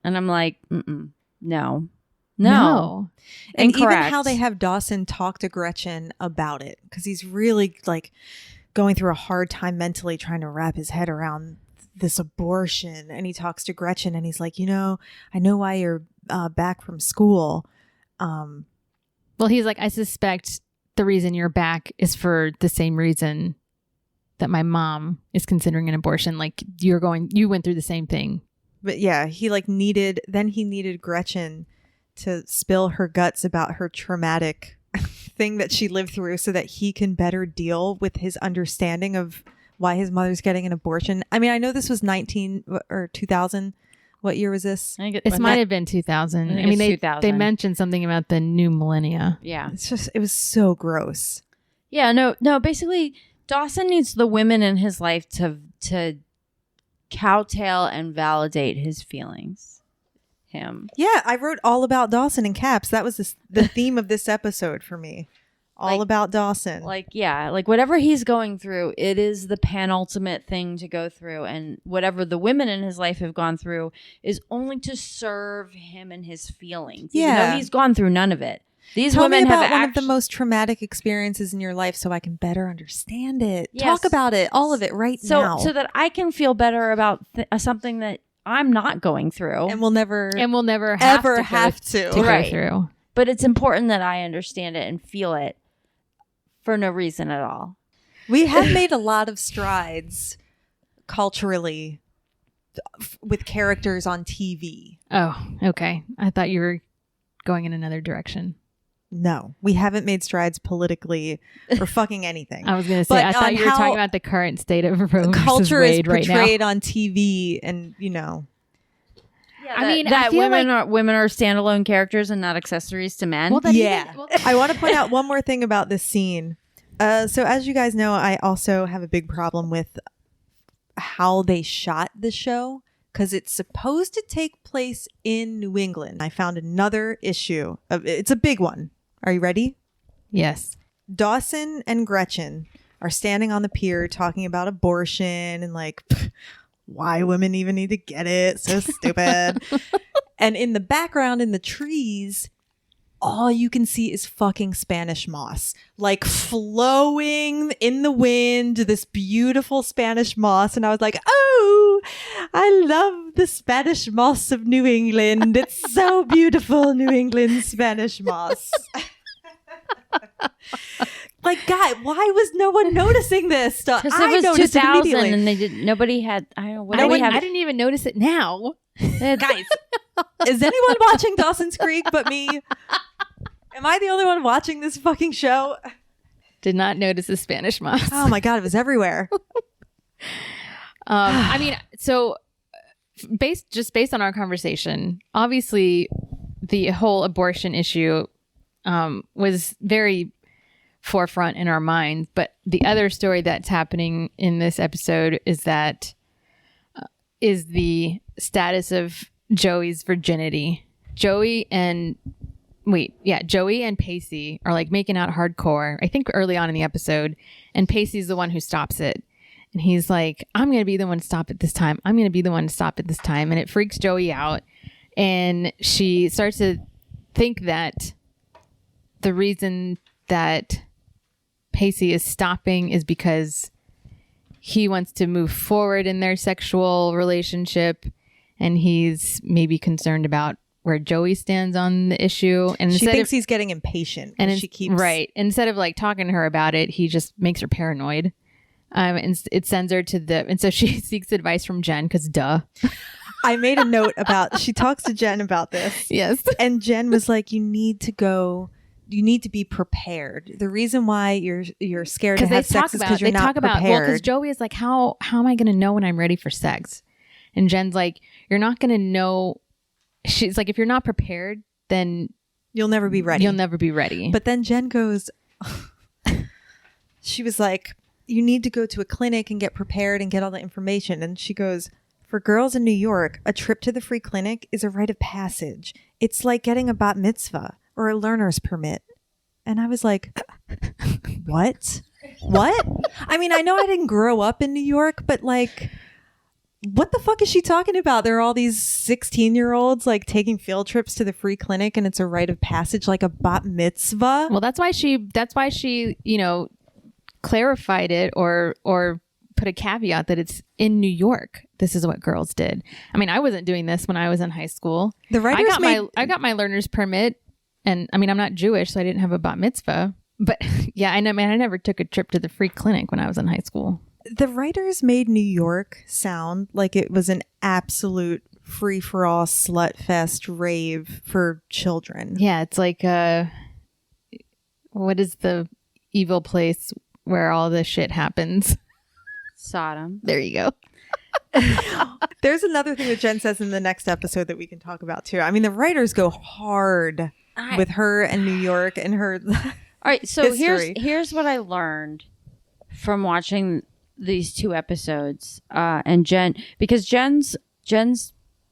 and I'm like, no. No. And Incorrect. even how they have Dawson talk to Gretchen about it, because he's really like going through a hard time mentally trying to wrap his head around this abortion. And he talks to Gretchen and he's like, I know why you're back from school. Well, he's like, I suspect the reason you're back is for the same reason that my mom is considering an abortion. Like you went through the same thing. But yeah, he needed Gretchen to spill her guts about her traumatic thing that she lived through so that he can better deal with his understanding of why his mother's getting an abortion. I mean, I know this was 19 or 2000. What year was this? It might have been 2000. I mean, they mentioned something about the new millennia. Yeah. It was so gross. Yeah, no, basically Dawson needs the women in his life to kowtail and validate his feelings. Him. Yeah, I wrote all about Dawson in caps. That was the theme of this episode for me. All about Dawson. Like whatever he's going through, it is the penultimate thing to go through. And whatever the women in his life have gone through is only to serve him and his feelings. Yeah. Even though he's gone through none of it. These Tell women me about have one of the most traumatic experiences in your life so I can better understand it. Yes. Talk about it, all of it now. So that I can feel better about something that I'm not going through. And we'll never have to go through. But it's important that I understand it and feel it for no reason at all. We have made a lot of strides culturally with characters on TV. Oh, okay. I thought you were going in another direction. No, we haven't made strides politically or fucking anything. I was going to say, I thought you were talking about the current state of Roe versus Wade right now. Culture is portrayed on TV and, Yeah, I mean, that I feel women are standalone characters and not accessories to men. Well, I want to point out one more thing about this scene. So as you guys know, I also have a big problem with how they shot the show because it's supposed to take place in New England. I found another issue. It's a big one. Are you ready? Yes. Dawson and Gretchen are standing on the pier talking about abortion and like why women even need to get it. So stupid. And in the background in the trees, all you can see is fucking Spanish moss, like flowing in the wind, this beautiful Spanish moss. And I was like, oh, I love the Spanish moss of New England. It's so beautiful, New England Spanish moss. Like, God, why was no one noticing this stuff? Because it was 2000 and nobody had, I don't know. I didn't even notice it now. Guys, is anyone watching Dawson's Creek but me? Am I the only one watching this fucking show? Did not notice the Spanish moss. Oh my God, it was everywhere. I mean, so based on our conversation, obviously the whole abortion issue was very forefront in our minds. But the other story that's happening in this episode is that is the status of Joey's virginity. Joey and Pacey are like making out hardcore, I think early on in the episode, and Pacey's the one who stops it. And he's like, I'm going to be the one to stop it this time. I'm going to be the one to stop it this time. And it freaks Joey out. And she starts to think that the reason that Pacey is stopping is because he wants to move forward in their sexual relationship. And he's maybe concerned about where Joey stands on the issue. And she thinks he's getting impatient. And she keeps... Right. Instead of like talking to her about it, he just makes her paranoid. And it sends her to and so she seeks advice from Jen because duh. I made a note about, she talks to Jen about this. Yes. And Jen was like, you need to be prepared. The reason why you're scared to have sex is because you're not prepared. Well, because Joey is like, how am I going to know when I'm ready for sex? And Jen's like, you're not going to know. She's like, if you're not prepared, then you'll never be ready. But then Jen goes, she was like, you need to go to a clinic and get prepared and get all the information. And she goes, for girls in New York, a trip to the free clinic is a rite of passage. It's like getting a bat mitzvah or a learner's permit. And I was like, what? What? I mean, I know I didn't grow up in New York, but like, what the fuck is she talking about? There are all these 16-year-olds like taking field trips to the free clinic, and it's a rite of passage, like a bat mitzvah. Well, that's why she, you know, clarified it or put a caveat that it's in New York. This is what girls did. I mean, I wasn't doing this when I was in high school. The writers I got my learner's permit, and I mean, I'm not Jewish, so I didn't have a bat mitzvah. But yeah, I know, man, I never took a trip to the free clinic when I was in high school. The writers made New York sound like it was an absolute free-for-all slut fest rave for children. Yeah, it's like what is the evil place where all this shit happens? Sodom. There you go. There's another thing that Jen says in the next episode that we can talk about too. I mean, the writers go hard with her and New York and her. All right, so history. here's what I learned from watching these 2 episodes, and Jen's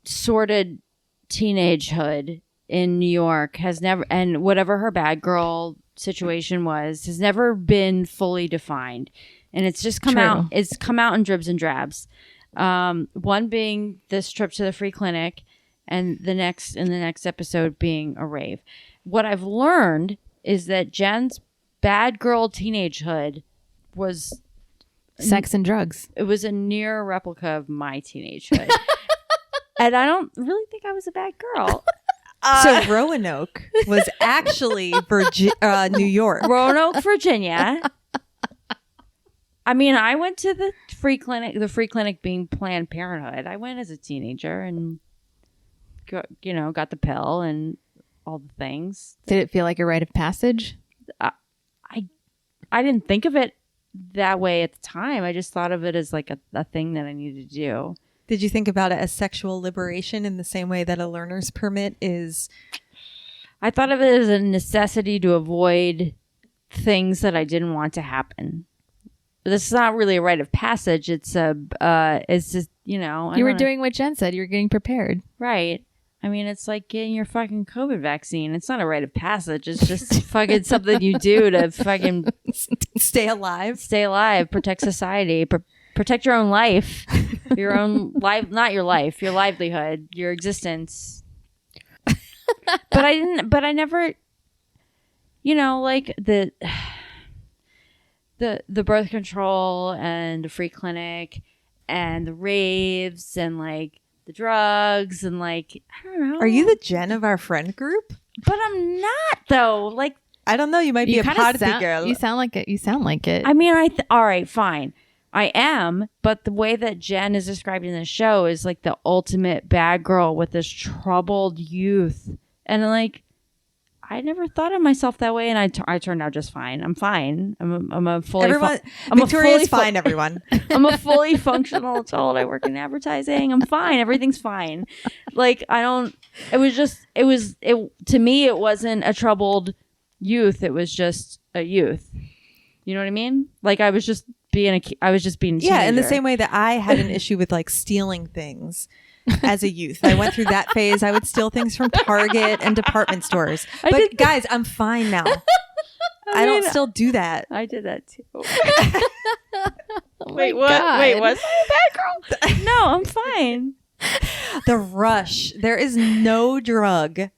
sordid teenagehood in New York has never, and whatever her bad girl situation was, has never been fully defined, and it's just come out. It's come out in dribs and drabs. One being this trip to the free clinic, and the next episode being a rave. What I've learned is that Jen's bad girl teenagehood was sex and drugs. It was a near replica of my teenagehood. And I don't really think I was a bad girl. So Roanoke was actually New York. Roanoke, Virginia. I mean, I went to the free clinic being Planned Parenthood. I went as a teenager and, got the pill and all the things. Did it feel like a rite of passage? I didn't think of it that way at the time. I just thought of it as like a thing that I needed to do. Did you think about it as sexual liberation in the same way that a learner's permit is? I thought of it as a necessity to avoid things that I didn't want to happen. But this is not really a rite of passage. It's just, you were doing what Jen said. You were getting prepared. Right. I mean, it's like getting your fucking COVID vaccine. It's not a rite of passage. It's just fucking something you do to fucking stay alive, protect society, protect your own life, your own life, not your life, your livelihood, your existence. But I never, like the birth control and the free clinic and the raves and like the drugs and like, I don't know. Are you the Jen of our friend group? But I'm not though. Like, I don't know. You might be a potty girl. You sound like it. I mean, all right, fine. I am, but the way that Jen is described in the show is like the ultimate bad girl with this troubled youth. And like, I never thought of myself that way, and I turned out just fine. I'm fine. I'm a fully Victoria's fine. Everyone. I'm a fully functional adult. I work in advertising. I'm fine. Everything's fine. Like to me it wasn't a troubled youth. It was just a youth. You know what I mean? Like I was just being a teenager. Yeah, in the same way that I had an issue with like stealing things. As a youth, I went through that phase. I would steal things from Target and department stores. But guys, I'm fine now. I don't still do that. I did that too. Wait, what? God. Wait, was I a bad girl? No, I'm fine. The rush. There is no drug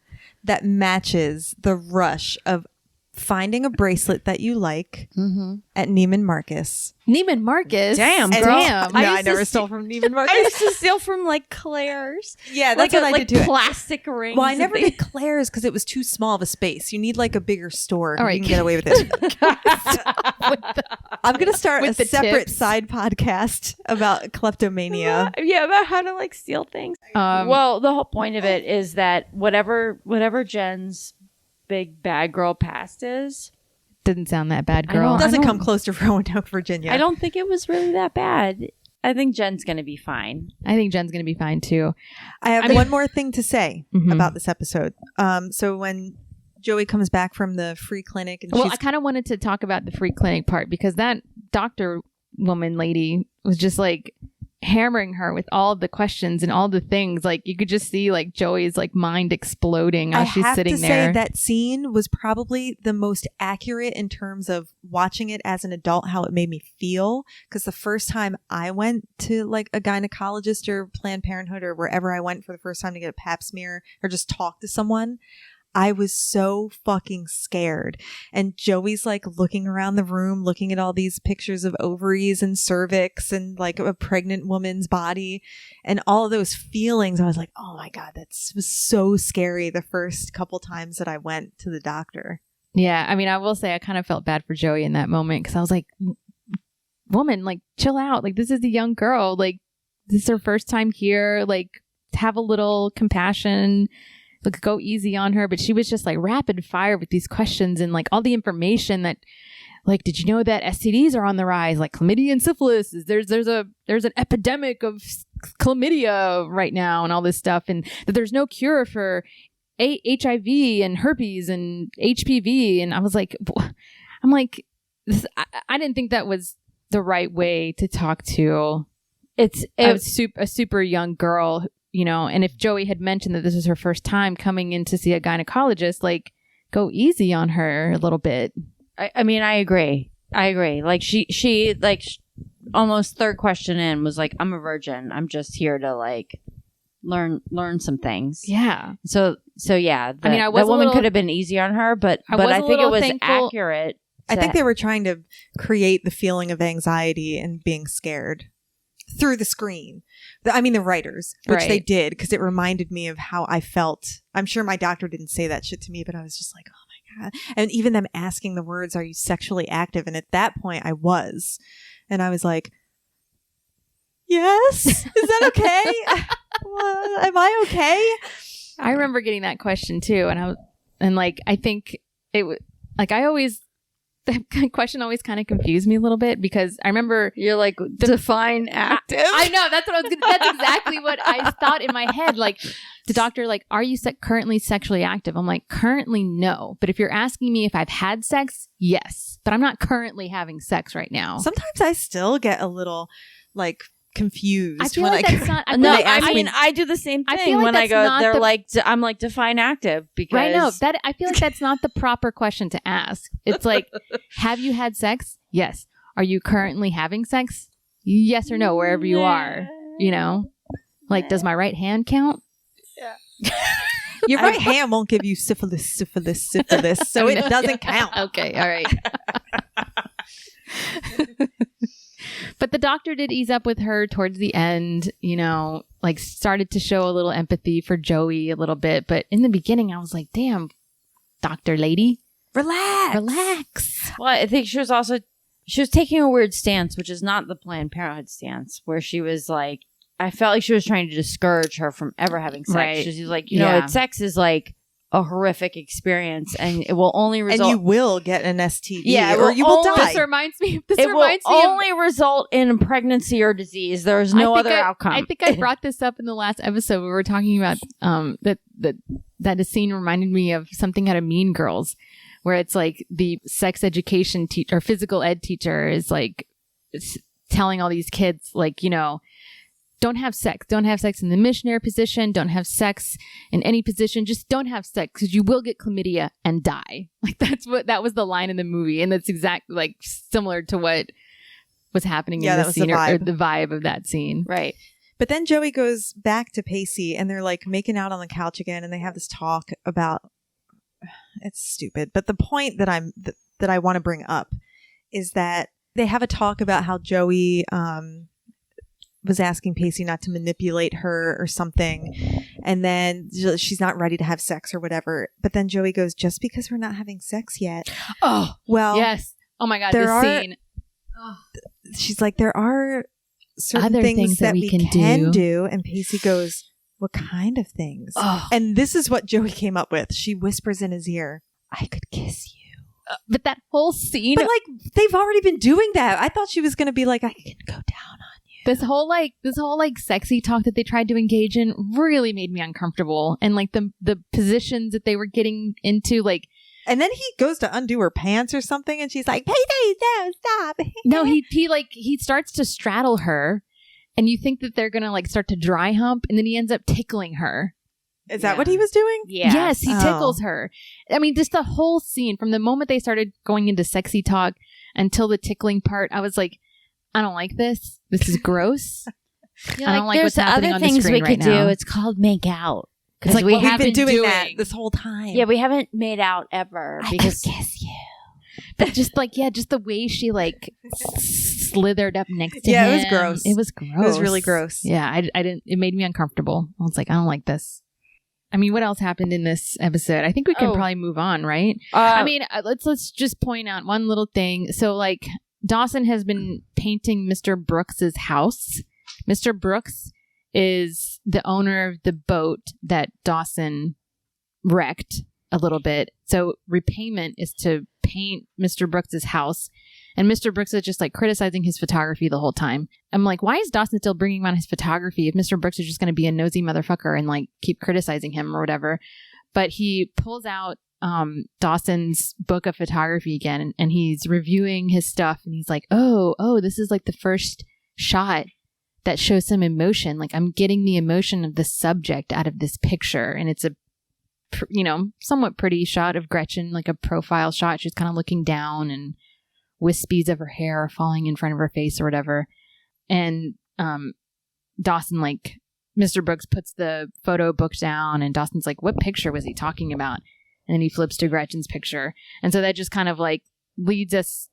that matches the rush of finding a bracelet that you like at Neiman Marcus. Neiman Marcus? Damn, girl. Damn. No, I never stole from Neiman Marcus. I used to steal from like Claire's. Yeah, that's what I did too. Plastic rings. Well, I never did Claire's because it was too small of a space. You need like a bigger store. All right, you can get away with it. I'm going to start a separate side podcast about kleptomania. Yeah, about how to like steal things. Well, the whole point of it is that whatever Jen's big bad girl past is, didn't sound that bad, girl. It doesn't come close to Roanoke, Virginia. I don't think it was really that bad. I think Jen's going to be fine. I think Jen's going to be fine too. I have one more thing to say about this episode. So when Joey comes back from the free clinic, and I kind of wanted to talk about the free clinic part because that doctor woman lady was just like hammering her with all the questions and all the things. Like you could just see like Joey's like mind exploding as she's sitting there. I have to say that scene was probably the most accurate in terms of watching it as an adult, how it made me feel. Because the first time I went to like a gynecologist or Planned Parenthood or wherever I went for the first time to get a pap smear or just talk to someone, I was so fucking scared. And Joey's like looking around the room, looking at all these pictures of ovaries and cervix and like a pregnant woman's body and all of those feelings. I was like, oh my God, that was so scary the first couple times that I went to the doctor. Yeah. I mean, I will say I kind of felt bad for Joey in that moment because I was like, woman, like chill out. Like this is a young girl. Like this is her first time here. Like have a little compassion. Like go easy on her. But she was just like rapid fire with these questions and like all the information that like, did you know that STDs are on the rise? Like chlamydia and syphilis. There's an epidemic of chlamydia right now and all this stuff. And that there's no cure for HIV and herpes and HPV. And I was like, I didn't think that was the right way to talk to a super young girl. You know, and if Joey had mentioned that this was her first time coming in to see a gynecologist, like go easy on her a little bit. I mean, I agree. Like she like almost third question in was like, I'm a virgin. I'm just here to like learn some things. Yeah. So yeah. I mean, that woman could have been easy on her, but I think it was accurate. I think they were trying to create the feeling of anxiety and being scared through the screen. The writers, which they did, because it reminded me of how I felt. I'm sure my doctor didn't say that shit to me, but I was just like, oh my God. And even them asking the words, are you sexually active? And at that point I was. And I was like, yes? Is that okay? Am I okay? I remember getting that question too. And I think it was like, that question always kind of confused me a little bit because I remember you're like define active. I know that's exactly what I thought in my head. Like the doctor, like, are you currently sexually active? I'm like, currently no. But if you're asking me if I've had sex, yes. But I'm not currently having sex right now. Sometimes I still get a little like confused. I feel like that's not. I do the same thing when I go. They're like, I'm like define active because right. No, that I feel like that's not the proper question to ask. It's like, have you had sex? Yes. Are you currently having sex? Yes or no, wherever you are. You know, like, does my right hand count? Yeah. Your right hand won't give you syphilis, so it doesn't count. Okay, all right. But the doctor did ease up with her towards the end, you know, like started to show a little empathy for Joey a little bit. But in the beginning, I was like, damn, doctor lady, relax. Well, I think she was taking a weird stance, which is not the Planned Parenthood stance, where she was like, I felt like she was trying to discourage her from ever having sex. Right. She's like, you know, sex is like a horrific experience and it will only result... And you will get an STD or you will die. This reminds me only result in pregnancy or disease. There's no other outcome. I think I brought this up in the last episode where we were talking about that a scene reminded me of something out of Mean Girls where it's like the sex education teacher or physical ed teacher is like telling all these kids like, you know, don't have sex in the missionary position. Don't have sex in any position. Just don't have sex because you will get chlamydia and die. Like that was the line in the movie. And that's exactly like similar to what was happening in the scene or the vibe of that scene. Right. But then Joey goes back to Pacey and they're like making out on the couch again. And they have this talk about, it's stupid. But the point that I want to bring up is that they have a talk about how Joey, was asking Pacey not to manipulate her or something. And then she's not ready to have sex or whatever. But then Joey goes, just because we're not having sex yet. Oh, well. Yes. Oh my God. This scene. She's like, there are certain things that we can do. And Pacey goes, what kind of things? Oh. And this is what Joey came up with. She whispers in his ear, I could kiss you. But that whole scene. But like, they've already been doing that. I thought she was going to be like, I can go down on you. This whole sexy talk that they tried to engage in really made me uncomfortable. And like the positions that they were getting into, like. And then he goes to undo her pants or something. And she's like, hey, no, stop. No, he starts to straddle her. and you think that they're gonna like start to dry hump, and then he ends up tickling her. Is that what he was doing? Yeah. Yes, he tickles her. I mean, just the whole scene from the moment they started going into sexy talk until the tickling part, I was like, I don't like this. This is gross. I don't like what's happening on the screen right now. There's other things we could do. It's called make out. It's like we've been doing that this whole time. Yeah, we haven't made out ever. I could kiss you. But just like, just the way she like slithered up next to him. Yeah, it was gross. It was gross. It was really gross. Yeah, I didn't. It made me uncomfortable. I was like, I don't like this. I mean, what else happened in this episode? I think we can probably move on, right? I mean, let's just point out one little thing. So, like, Dawson has been painting Mr. Brooks's house. Mr. Brooks is the owner of the boat that Dawson wrecked a little bit. So repayment is to paint Mr. Brooks's house. And Mr. Brooks is just like criticizing his photography the whole time. I'm like, why is Dawson still bringing on his photography if Mr. Brooks is just going to be a nosy motherfucker and like keep criticizing him or whatever? But he pulls out Dawson's book of photography again, and he's reviewing his stuff, and he's like, oh, this is like the first shot that shows some emotion. Like, I'm getting the emotion of the subject out of this picture, and it's a somewhat pretty shot of Gretchen, like a profile shot. She's kind of looking down, and wispies of her hair are falling in front of her face or whatever. And Dawson, like, Mr. Brooks puts the photo book down, and Dawson's like, what picture was he talking about? And then he flips to Gretchen's picture. And so that just kind of like leads us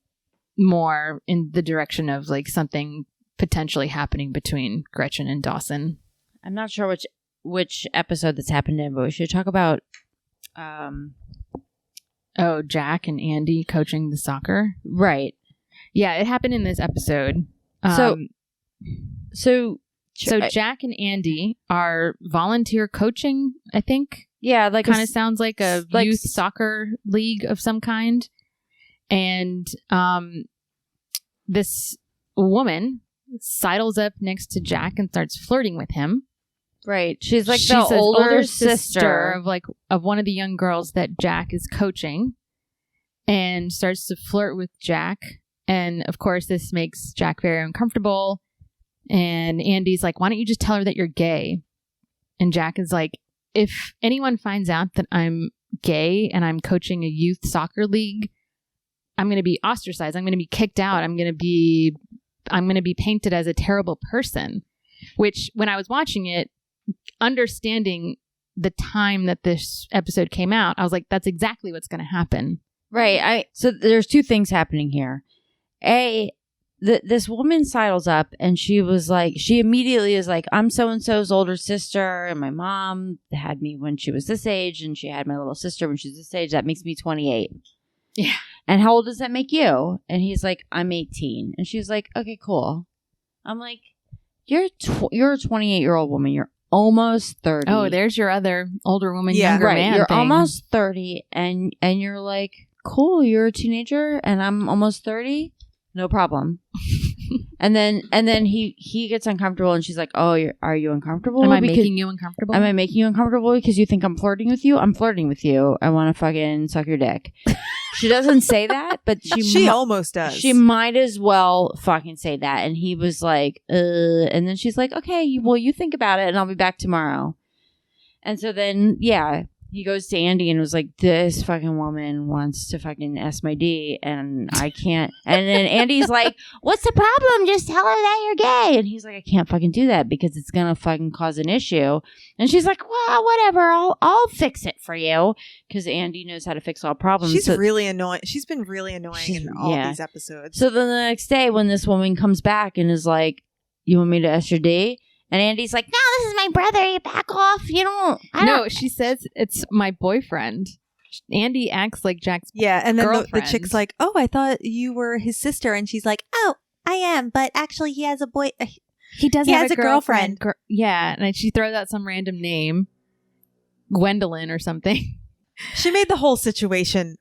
more in the direction of like something potentially happening between Gretchen and Dawson. I'm not sure which episode this happened in, but we should talk about Jack and Andy coaching the soccer. Right. Yeah, it happened in this episode. So Jack and Andy are volunteer coaching, I think. Yeah, like kind of sounds like a youth soccer league of some kind. And this woman sidles up next to Jack and starts flirting with him. Right. She's like She's the the older sister of one of the young girls that Jack is coaching, and starts to flirt with Jack. And of course, this makes Jack very uncomfortable. And Andy's like, why don't you just tell her that you're gay? And Jack is like, if anyone finds out that I'm gay and I'm coaching a youth soccer league, I'm going to be ostracized. I'm going to be kicked out. I'm going to be painted as a terrible person. Which, when I was watching it, understanding the time that this episode came out, I was like, that's exactly what's going to happen. Right. So there's two things happening here. This woman sidles up, and she immediately is like, I'm so-and-so's older sister, and my mom had me when she was this age, and she had my little sister when she was this age. That makes me 28. Yeah. And how old does that make you? And he's like, I'm 18. And she's like, okay, cool. I'm like, you're a 28-year-old woman. You're almost 30. Oh, there's your other older woman, younger right. man You're thing. almost 30, and you're like, cool, you're a teenager, and I'm almost 30. No problem. and then he gets uncomfortable, and she's like, "Oh, are you uncomfortable? Am I making you uncomfortable? Am I making you uncomfortable because you think I'm flirting with you? I'm flirting with you. I want to fucking suck your dick." She doesn't say that, but she almost does. She might as well fucking say that. And he was like, and then she's like, "Okay, well, you think about it, and I'll be back tomorrow." And so then, yeah. He goes to Andy and was like, this fucking woman wants to fucking S my D, and I can't. And then Andy's like, what's the problem? Just tell her that you're gay. And he's like, I can't fucking do that because it's going to fucking cause an issue. And she's like, well, whatever. I'll fix it for you. Because Andy knows how to fix all problems. She's really annoying. She's been really annoying in all these episodes. So then the next day when this woman comes back and is like, you want me to S your D? And Andy's like, no, this is my brother. You back off. No, she says it's my boyfriend. Andy acts like Jack's and then girlfriend. The chick's like, oh, I thought you were his sister. And she's like, oh, I am. But actually, he has a boy. He has a girlfriend. Yeah. And she throws out some random name, Gwendolyn or something. She made the whole situation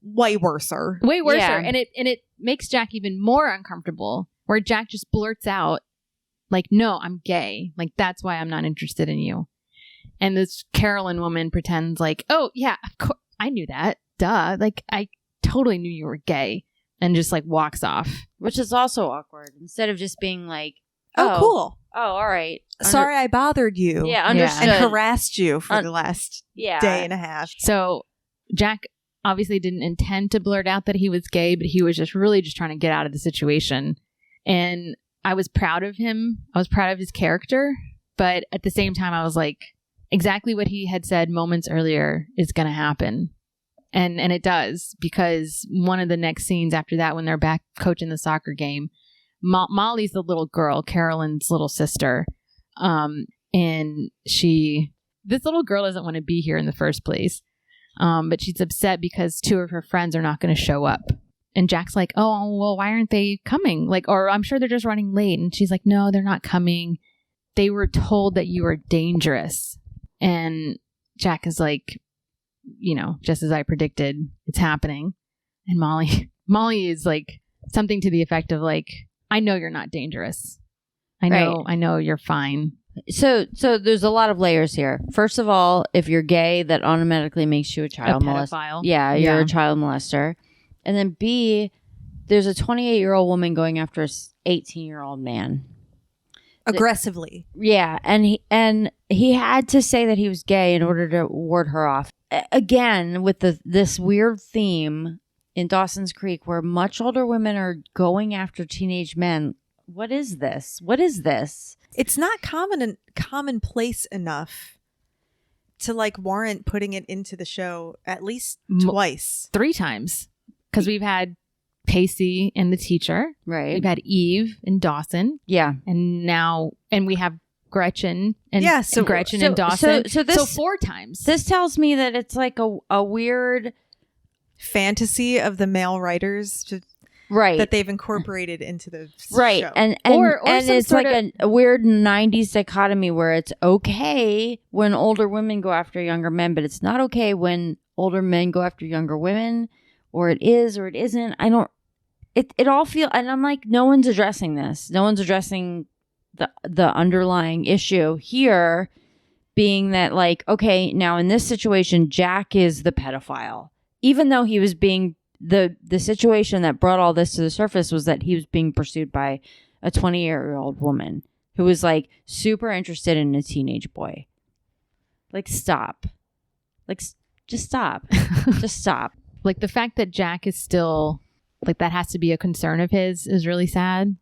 way worser. Way worser. Yeah. And it makes Jack even more uncomfortable, where Jack just blurts out, like, no, I'm gay. Like, that's why I'm not interested in you. And this Carolyn woman pretends like, oh, yeah, of course, I knew that. Duh. Like, I totally knew you were gay. And just, like, walks off. Which is also awkward. Instead of just being like, oh cool. Oh, all right. Sorry I bothered you. Yeah, understood. And harassed you for the last day and a half. So Jack obviously didn't intend to blurt out that he was gay, but he was just really just trying to get out of the situation. And I was proud of him. I was proud of his character. But at the same time, I was like, exactly what he had said moments earlier is going to happen. And it does, because one of the next scenes after that, when they're back coaching the soccer game, Molly's the little girl, Carolyn's little sister. And this little girl doesn't want to be here in the first place. But she's upset because 2 of her friends are not going to show up. And Jack's like, oh, well, why aren't they coming? Like, or I'm sure they're just running late. And she's like, no, they're not coming. They were told that you were dangerous. And Jack is like, just as I predicted, it's happening. And Molly is like something to the effect of like, I know you're not dangerous. I know you're fine. So there's a lot of layers here. First of all, if you're gay, that automatically makes you a child molester. Yeah, you're a child molester. And then B, there's a 28-year-old woman going after a 18-year-old man. Aggressively. Yeah, and he had to say that he was gay in order to ward her off. Again, with this weird theme in Dawson's Creek where much older women are going after teenage men. What is this? It's not commonplace enough to like warrant putting it into the show at least twice. 3 times. Because we've had Pacey and the teacher. Right. We've had Eve and Dawson. Yeah. And we have Gretchen and Gretchen and Dawson. So 4 times. This tells me that it's like a weird fantasy of the male writers that they've incorporated into the show. And it's like a weird 90s dichotomy where it's okay when older women go after younger men, but it's not okay when older men go after younger women, or it is or it isn't. It all feel, and I'm like, no one's addressing this. No one's addressing the underlying issue here being that, like, okay, now in this situation, Jack is the pedophile. Even though he was being, the situation that brought all this to the surface was that he was being pursued by a 20-year-old woman who was, like, super interested in a teenage boy. Like, stop. Like, just stop. Just stop. Like, the fact that Jack is still, like, that has to be a concern of his is really sad.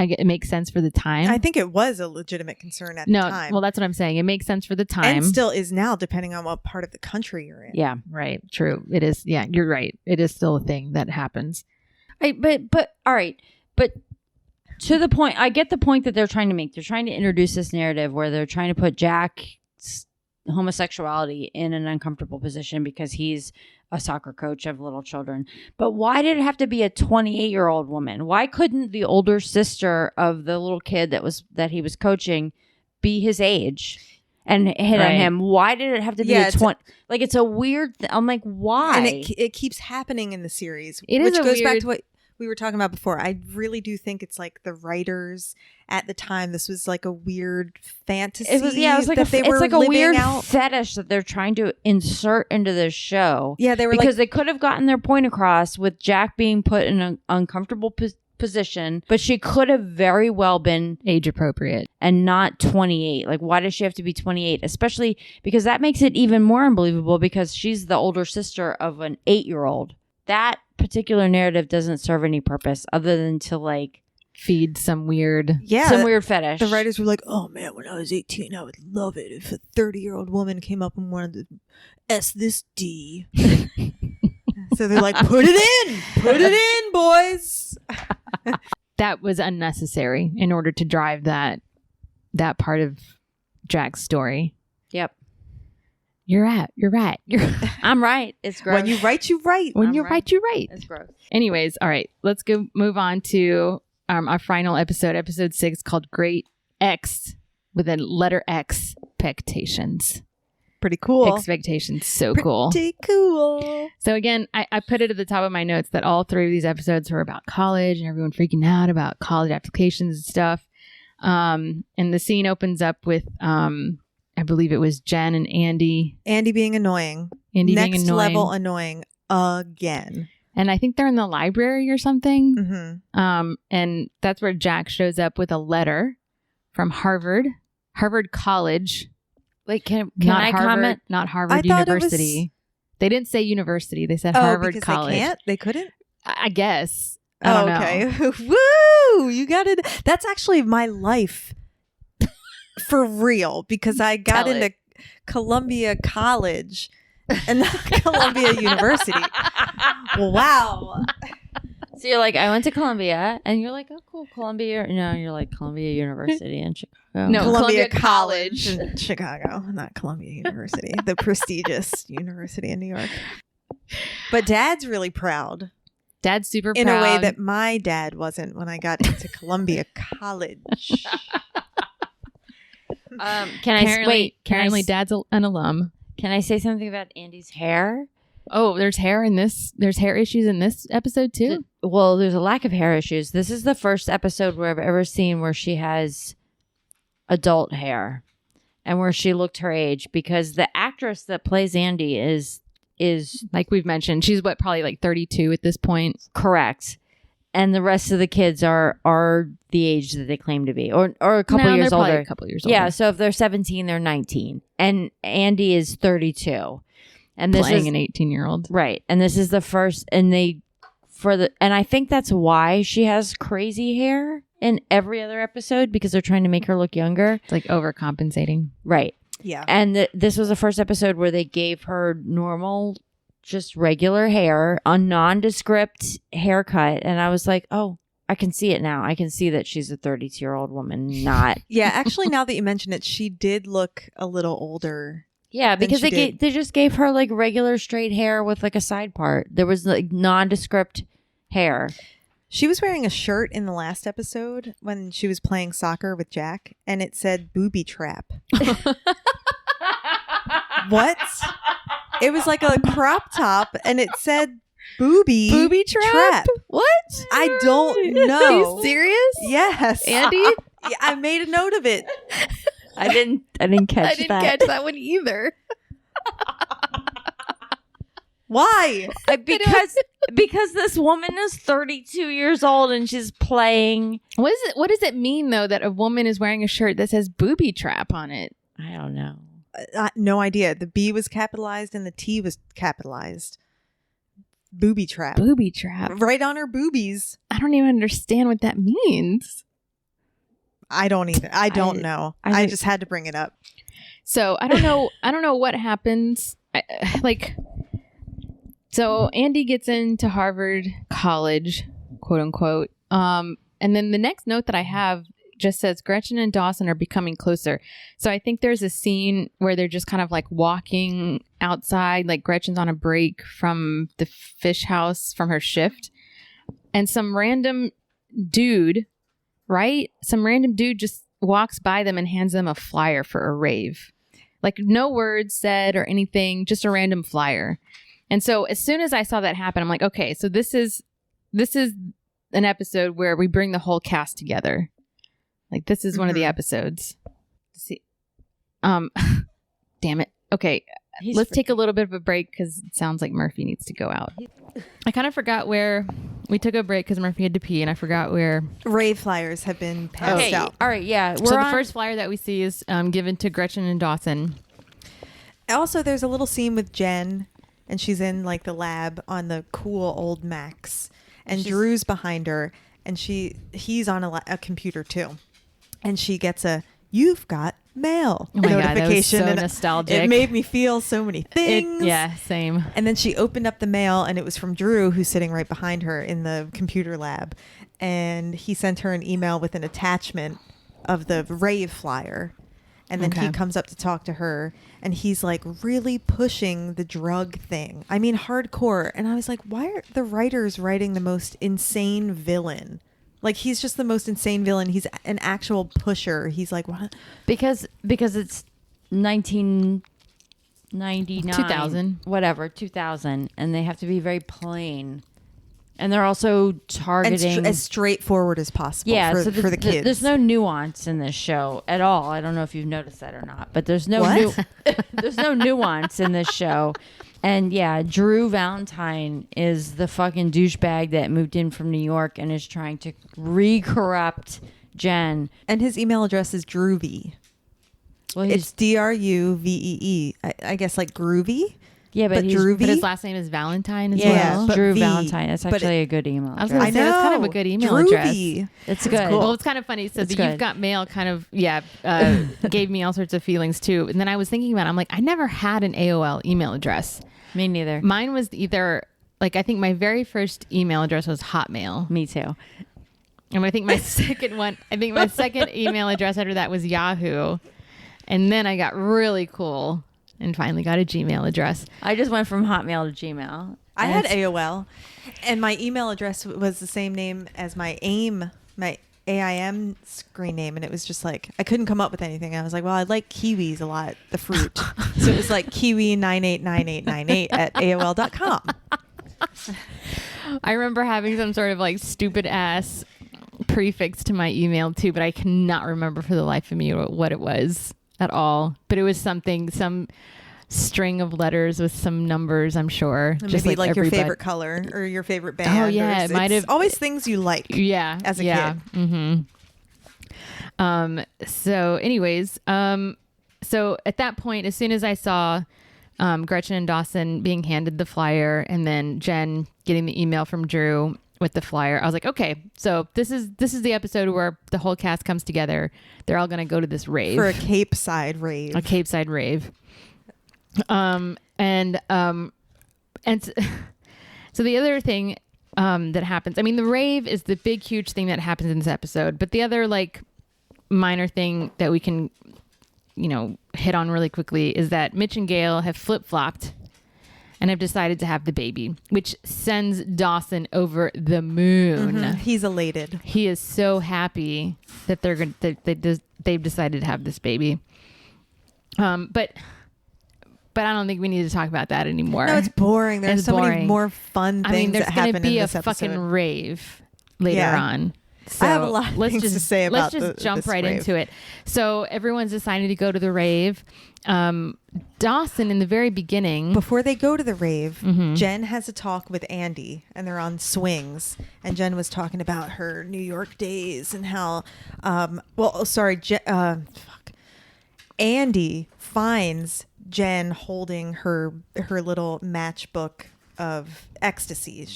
It makes sense for the time. I think it was a legitimate concern at the time. Well, that's what I'm saying. It makes sense for the time. And still is now, depending on what part of the country you're in. Yeah, right. True. It is. Yeah, you're right. It is still a thing that happens. But all right. But to the point, I get the point that they're trying to make. They're trying to introduce this narrative where they're trying to put Jack's homosexuality in an uncomfortable position because he's a soccer coach of little children. But why did it have to be a 28-year-old woman? Why couldn't the older sister of the little kid that he was coaching be his age and hit on him? Why did it have to be a 20? Like, it's a weird I'm like, why? And it keeps happening in the series, which goes back to what we were talking about before. I really do think it's like the writers at the time, this was like a weird fantasy. It was like a weird fetish that they're trying to insert into the show. Yeah, they were because they could have gotten their point across with Jack being put in an uncomfortable position, but she could have very well been age appropriate and not 28. Like, why does she have to be 28? Especially because that makes it even more unbelievable because she's the older sister of an 8-year-old. That particular narrative doesn't serve any purpose other than to, like, feed some weird fetish. The writers were like, oh man, when I was 18, I would love it if a 30-year-old woman came up and wanted to S this D. So they're like, put it in, boys. That was unnecessary in order to drive that part of Jack's story. Yep. You're right. I'm right. It's gross. When you write, you right. When you're right, you're right. It's gross. Anyways, all right. Let's move on to our final episode 6, called Great X, with a letter X, expectations. Pretty cool. Expectations. So cool. Pretty cool. So again, I put it at the top of my notes that all 3 of these episodes were about college and everyone freaking out about college applications and stuff. And the scene opens up with, I believe it was Jen and Andy. Andy being annoying. Next level annoying again. And I think they're in the library or something. Mm-hmm. And that's where Jack shows up with a letter from Harvard College. Wait, can Not I Harvard, comment? Not Harvard I thought it University. They didn't say university. They said Oh, Harvard because College. they can't? They couldn't? I guess. I don't know. Okay. Woo! You got it. That's actually my life for real, because I got Tell into Columbia College and not Columbia University. Wow. So you're like, I went to Columbia, and you're like, oh, cool, Columbia. No, you're like Columbia University in Chicago. No, Columbia Columbia College in Chicago, not Columbia University, the prestigious university in New York. But Dad's really proud. Dad's super proud. In a way that my dad wasn't when I got into Columbia College. Apparently, Dad's an alum. Can I say something about Andy's hair? Oh, there's hair in this. There's hair issues in this episode too. Well, there's a lack of hair issues. This is the first episode where I've ever seen where she has adult hair and where she looked her age, because the actress that plays Andy is like we've mentioned, she's probably like 32 at this point. Correct. And the rest of the kids are the age that they claim to be, or a couple years older. A couple years older. Yeah, so if they're 17, they're 19, and Andy is 32, and this playing is an 18-year-old, right? And this is the first, and I think that's why she has crazy hair in every other episode, because they're trying to make her look younger. It's like overcompensating, right? Yeah, and this was the first episode where they gave her normal, just regular hair, a nondescript haircut, and I was like, oh, I can see it now. I can see that she's a 32-year-old woman, not. Yeah, actually, now that you mention it, she did look a little older. Yeah, because they just gave her like regular straight hair with like a side part. There was like nondescript hair. She was wearing a shirt in the last episode when she was playing soccer with Jack, and it said "booby trap." What? It was like a crop top, and it said "booby trap." What? I don't know. Are you serious? Yes, Andy? Yeah, I made a note of it. I didn't catch I didn't that. catch that one either. Why? Because this woman is 32 years old and she's playing. What does it mean though that a woman is wearing a shirt that says "booby trap" on it? I don't know. No idea. The B was capitalized and the T was capitalized. Booby trap. Booby trap. Right on her boobies. I don't even understand what that means. I don't either. I don't know. I just had to bring it up. So I don't know. I don't know what happens. So Andy gets into Harvard College, quote unquote. And then the next note that I have just says Gretchen and Dawson are becoming closer. So I think there's a scene where they're just kind of like walking outside, like Gretchen's on a break from the fish house from her shift. And some random dude, right? Some random dude just walks by them and hands them a flyer for a rave. Like no words said or anything, just a random flyer. And so as soon as I saw that happen, I'm like, okay, so this is an episode where we bring the whole cast together. Like this is one of the episodes. Let's see. Damn it. Okay. Let's take a little bit of a break because it sounds like Murphy needs to go out. I kind of forgot where we took a break because Murphy had to pee, and I forgot where rave flyers have been passed out. All right, yeah. So the first flyer that we see is given to Gretchen and Dawson. Also, there's a little scene with Jen, and she's in like the lab on the cool old Macs, and Drew's behind her, and he's on a computer too, and she gets a "You've got mail" notification. God, that was so nostalgic. It made me feel so many things. Yeah, same. And then she opened up the mail, and it was from Drew, who's sitting right behind her in the computer lab, and he sent her an email with an attachment of the rave flyer. And then he comes up to talk to her, and he's like really pushing the drug thing. I mean, hardcore. And I was like, why are the writers writing the most insane villain? Like, he's just the most insane villain. He's an actual pusher. He's like, what? Because it's 1999. 2000. Whatever, 2000. And they have to be very plain. And they're also targeting... as straightforward as possible for the kids. There's no nuance in this show at all. I don't know if you've noticed that or not. But there's no there's no nuance in this show. And yeah, Drew Valentine is the fucking douchebag that moved in from New York and is trying to re-corrupt Jen. And his email address is Droovy. Well, It's Druvee. I guess like groovy. Yeah, but Droovy. But his last name is Valentine as yeah, well. but Drew V. Valentine. That's But actually a good email. I was going to address. say that's kind of a good email address. It's good. Well, it's kind of funny. So It's the good. You've Got Mail kind of, gave me all sorts of feelings too. And then I was thinking about it. I'm like, I never had an AOL email address. Me neither. Mine was either, like, I think my very first email address was Hotmail. Me too. And I think my second email address after that was Yahoo. And then I got really cool and finally got a Gmail address. I just went from Hotmail to Gmail. I had AOL, and my email address was the same name as my AIM screen name, and it was just like I couldn't come up with anything. I was like, well, I like kiwis a lot, the fruit, so it was like kiwi989898 at AOL.com. I remember having some sort of like stupid ass prefix to my email too, but I cannot remember for the life of me what it was at all. But it was some string of letters with some numbers, I'm sure. Just maybe like your favorite color or your favorite band. Oh yeah, it might have always things you like. Yeah, as a kid. Mm-hmm. So, anyways, so at that point, as soon as I saw Gretchen and Dawson being handed the flyer, and then Jen getting the email from Drew with the flyer, I was like, okay, so this is the episode where the whole cast comes together. They're all going to go to this rave for a Cape Side rave. So the other thing that happens, I mean, the rave is the big, huge thing that happens in this episode. But the other like minor thing that we can, hit on really quickly is that Mitch and Gail have flip-flopped and have decided to have the baby, which sends Dawson over the moon. Mm-hmm. He's elated. He is so happy that they've decided to have this baby. But I don't think we need to talk about that anymore. No, it's boring. There's so many more fun things that happen in this episode. There's going to be a fucking rave later on. So I have a lot of things to say about Let's just jump right into it. So everyone's deciding to go to the rave. Dawson, in the very beginning... Before they go to the rave, Jen has a talk with Andy, and they're on swings. And Jen was talking about her New York days and how... Andy finds Jen holding her little matchbook of ecstasy.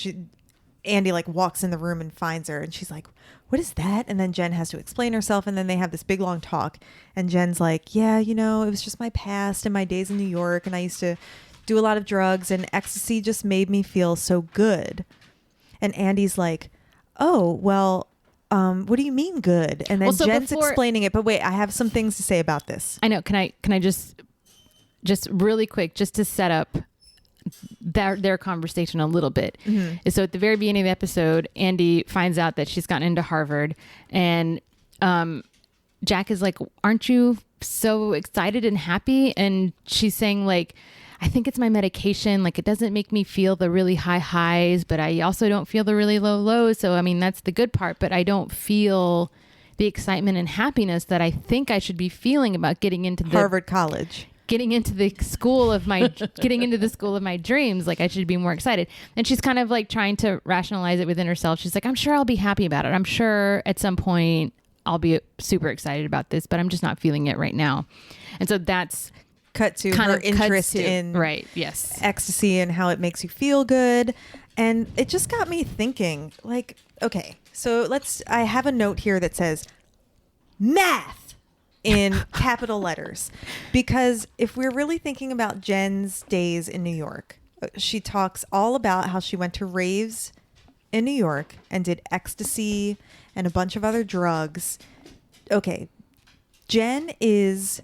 Andy like walks in the room and finds her, and she's like, what is that? And then Jen has to explain herself, and then they have this big long talk, and Jen's like, yeah, it was just my past and my days in New York, and I used to do a lot of drugs, and ecstasy just made me feel so good. And Andy's like, oh, well, what do you mean good? And then Jen's explaining it, but wait, I have some things to say about this. I know. Can I just really quick, just to set up their conversation a little bit. Mm-hmm. So at the very beginning of the episode, Andy finds out that she's gotten into Harvard, and Jack is like, aren't you so excited and happy? And she's saying like, I think it's my medication. Like, it doesn't make me feel the really high highs, but I also don't feel the really low lows. So, I mean, that's the good part, but I don't feel the excitement and happiness that I think I should be feeling about getting into Harvard College. Getting into the school of my dreams. Like, I should be more excited. And she's kind of like trying to rationalize it within herself. She's like, I'm sure I'll be happy about it. I'm sure at some point I'll be super excited about this, but I'm just not feeling it right now. And so that's cut to her interest in ecstasy and how it makes you feel good. And it just got me thinking, like, okay, so I have a note here that says math in capital letters, because if we're really thinking about Jen's days in New York, she talks all about how she went to raves in New York and did ecstasy and a bunch of other drugs. Okay, Jen is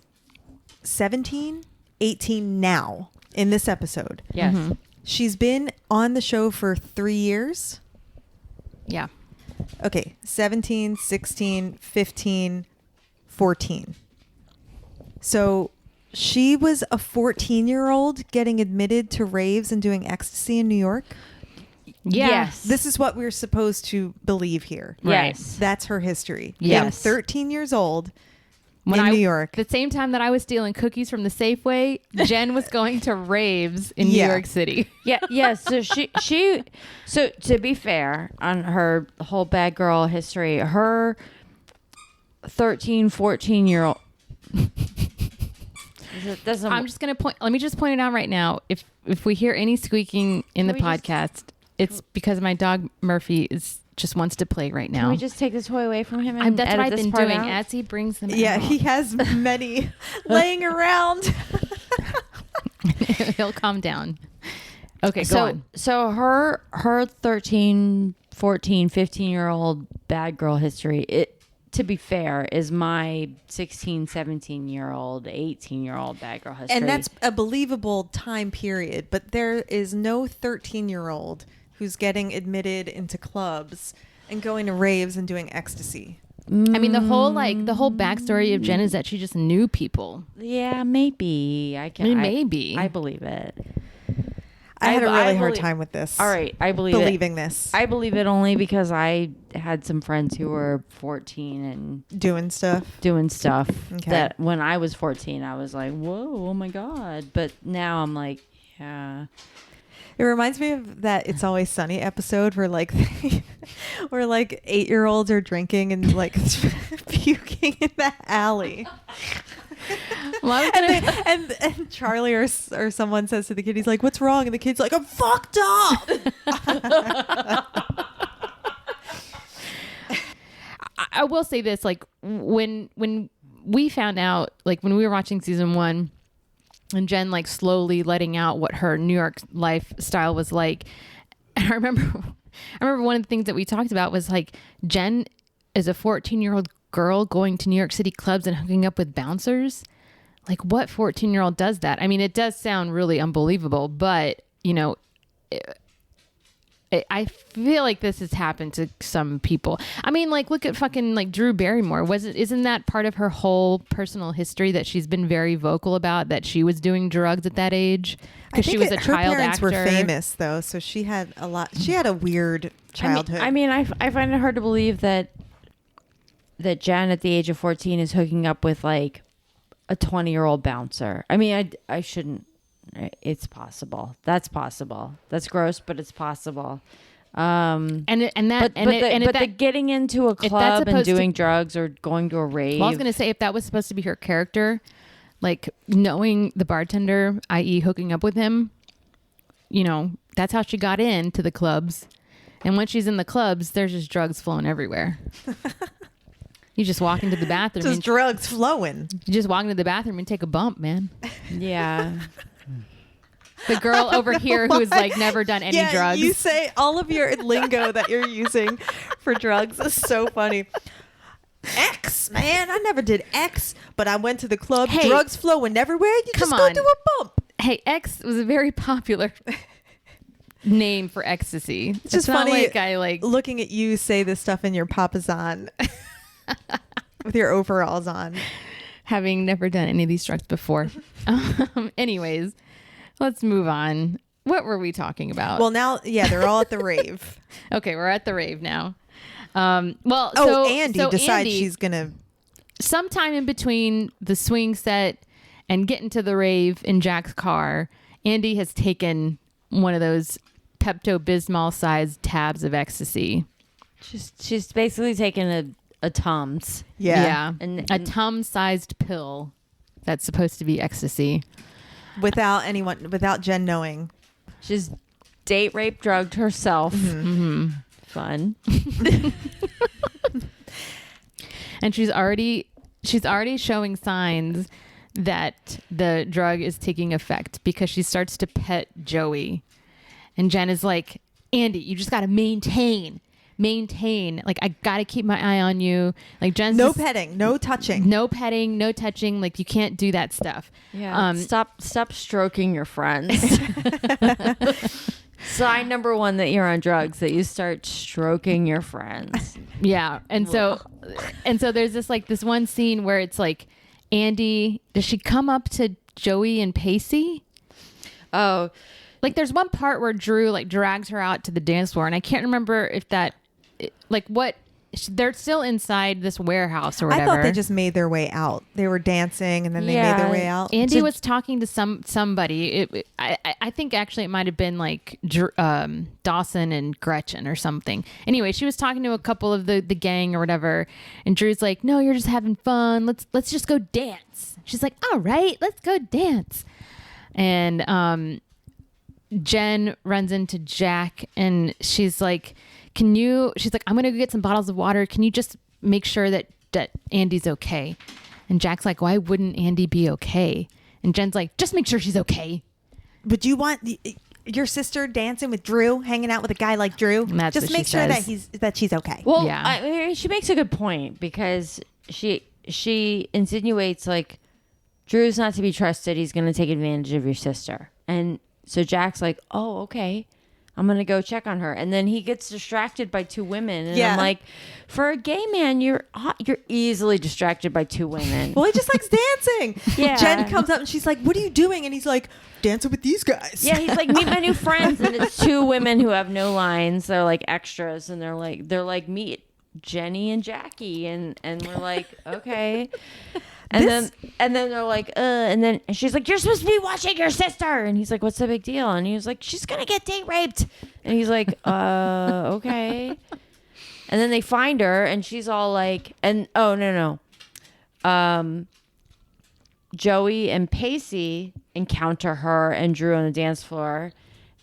17, 18 now in this episode. Yes. Mm-hmm. She's been on the show for 3 years. Yeah. Okay, 17, 16, 15, 14. So she was a 14-year-old getting admitted to raves and doing ecstasy in New York. Yeah. Yes. This is what we're supposed to believe here. Yes. That's her history. Yes. Being 13 years old in New New York. The same time that I was stealing cookies from the Safeway, Jen was going to raves in New York City. Yeah. So so to be fair on her whole bad girl history, her 13, 14-year-old. I'm just gonna point. Let me just point it out right now. If we hear any squeaking in the podcast, it's because my dog Murphy just wants to play right now. Can we just take the toy away from him? And that's what I've been doing out? as he brings them. Yeah, out. he has many laying around. He'll calm down. Okay, go on. So her 13, 14, 15-year-old bad girl history, it, to be fair, is my 16, 17-year-old, 18-year-old bad girl history. And that's a believable time period, but there is no 13-year-old who's getting admitted into clubs and going to raves and doing ecstasy. I mean, the whole backstory of Jen is that she just knew people. Yeah, maybe. Maybe. I believe it. I had a really hard time with this. All right, I believe it. Believing this. I believe it only because I had some friends who were 14 and doing stuff okay. That when I was 14, I was like, whoa, oh my God. But now I'm like, yeah. It reminds me of that It's Always Sunny episode where like 8-year-olds are drinking and like puking in the alley. Well, and Charlie or someone says to the kid, he's like, "What's wrong?" And the kid's like, "I'm fucked up." I will say this: like when we found out, like when we were watching season 1, and Jen like slowly letting out what her New York lifestyle was like, and I remember one of the things that we talked about was like Jen is a 14-year-old girl going to New York City clubs and hooking up with bouncers. Like, what 14-year-old does that? I mean, it does sound really unbelievable, but you know, I feel like this has happened to some people. I mean, like, look at fucking like Drew Barrymore. Isn't that part of her whole personal history that she's been very vocal about, that she was doing drugs at that age because she was a child her parents actor? Were famous though, so she had a weird childhood. I mean, I find it hard to believe that Jen at the age of 14 is hooking up with like a 20-year-old bouncer. I mean, I shouldn't. It's possible. That's possible. That's gross, but it's possible. But getting into a club and doing drugs or going to a rave. Well, I was going to say, if that was supposed to be her character, like knowing the bartender, i.e. hooking up with him, you know, that's how she got into the clubs. And when she's in the clubs, there's just drugs flowing everywhere. You just walk into the bathroom. Just drugs flowing. You just walk into the bathroom and take a bump, man. Yeah. The girl over here who's like never done any drugs. You say all of your lingo that you're using for drugs is so funny. X, man, I never did X, but I went to the club. Hey, drugs flowing everywhere. You just go do a bump. Hey, X was a very popular name for ecstasy. It's just funny. Like I like looking at you say this stuff in your papasan with your overalls on, having never done any of these drugs before. Anyways, let's move on. What were we talking about? Well, now, yeah, they're all at the rave. Okay, we're at the rave now. Andy decides she's gonna sometime in between the swing set and getting to the rave in Jack's car. Andy has taken one of those Pepto-Bismol sized tabs of ecstasy. She's basically taken a Tums. Yeah. And a Tums-sized pill that's supposed to be ecstasy. Without Jen knowing. She's date rape drugged herself. Mm-hmm. Fun. And she's already showing signs that the drug is taking effect because she starts to pet Joey. And Jen is like, Andy, you just got to maintain. Like, I got to keep my eye on you. Like, Jen's petting, no touching. No petting, no touching. Like, you can't do that stuff. Yeah. Stop stroking your friends. Sign number 1 that you're on drugs, that you start stroking your friends. Yeah. And so there's this one scene where it's like, Andy, does she come up to Joey and Pacey? Oh, like there's one part where Drew like drags her out to the dance floor, and I can't remember if that, like what they're still inside this warehouse or I whatever. thought they just made their way out. They were dancing and then they made their way out. Andy was talking to somebody. I think actually it might have been like Dawson and Gretchen or something. Anyway, she was talking to a couple of the gang or whatever, and Drew's like, "No, you're just having fun. Let's just go dance." She's like, "All right, let's go dance." And Jen runs into Jack and she's like, she's like, "I'm going to go get some bottles of water. Can you just make sure that Andy's okay?" And Jack's like, "Why wouldn't Andy be okay?" And Jen's like, "Just make sure she's okay." But you want your sister dancing with Drew, hanging out with a guy like Drew? That's just make sure that she's okay. Well, Yeah. I mean, she makes a good point because she insinuates like Drew's not to be trusted. He's going to take advantage of your sister. And so Jack's like, "Oh, okay. I'm going to go check on her." And then he gets distracted by two women. And I'm like, for a gay man, you're easily distracted by two women. Well, he just likes dancing. Yeah. Jen comes up and she's like, "What are you doing?" And he's like, "Dancing with these guys." Yeah, he's like, "Meet my new friends." And it's two women who have no lines. They're like extras. And they're like, "Meet Jenny and Jackie." And we're like, okay. And then they're like, and then she's like, "You're supposed to be watching your sister." And he's like, "What's the big deal?" And he was like, "She's going to get date raped." And he's like, okay. And then they find her and she's all like, no. Joey and Pacey encounter her and Drew on the dance floor.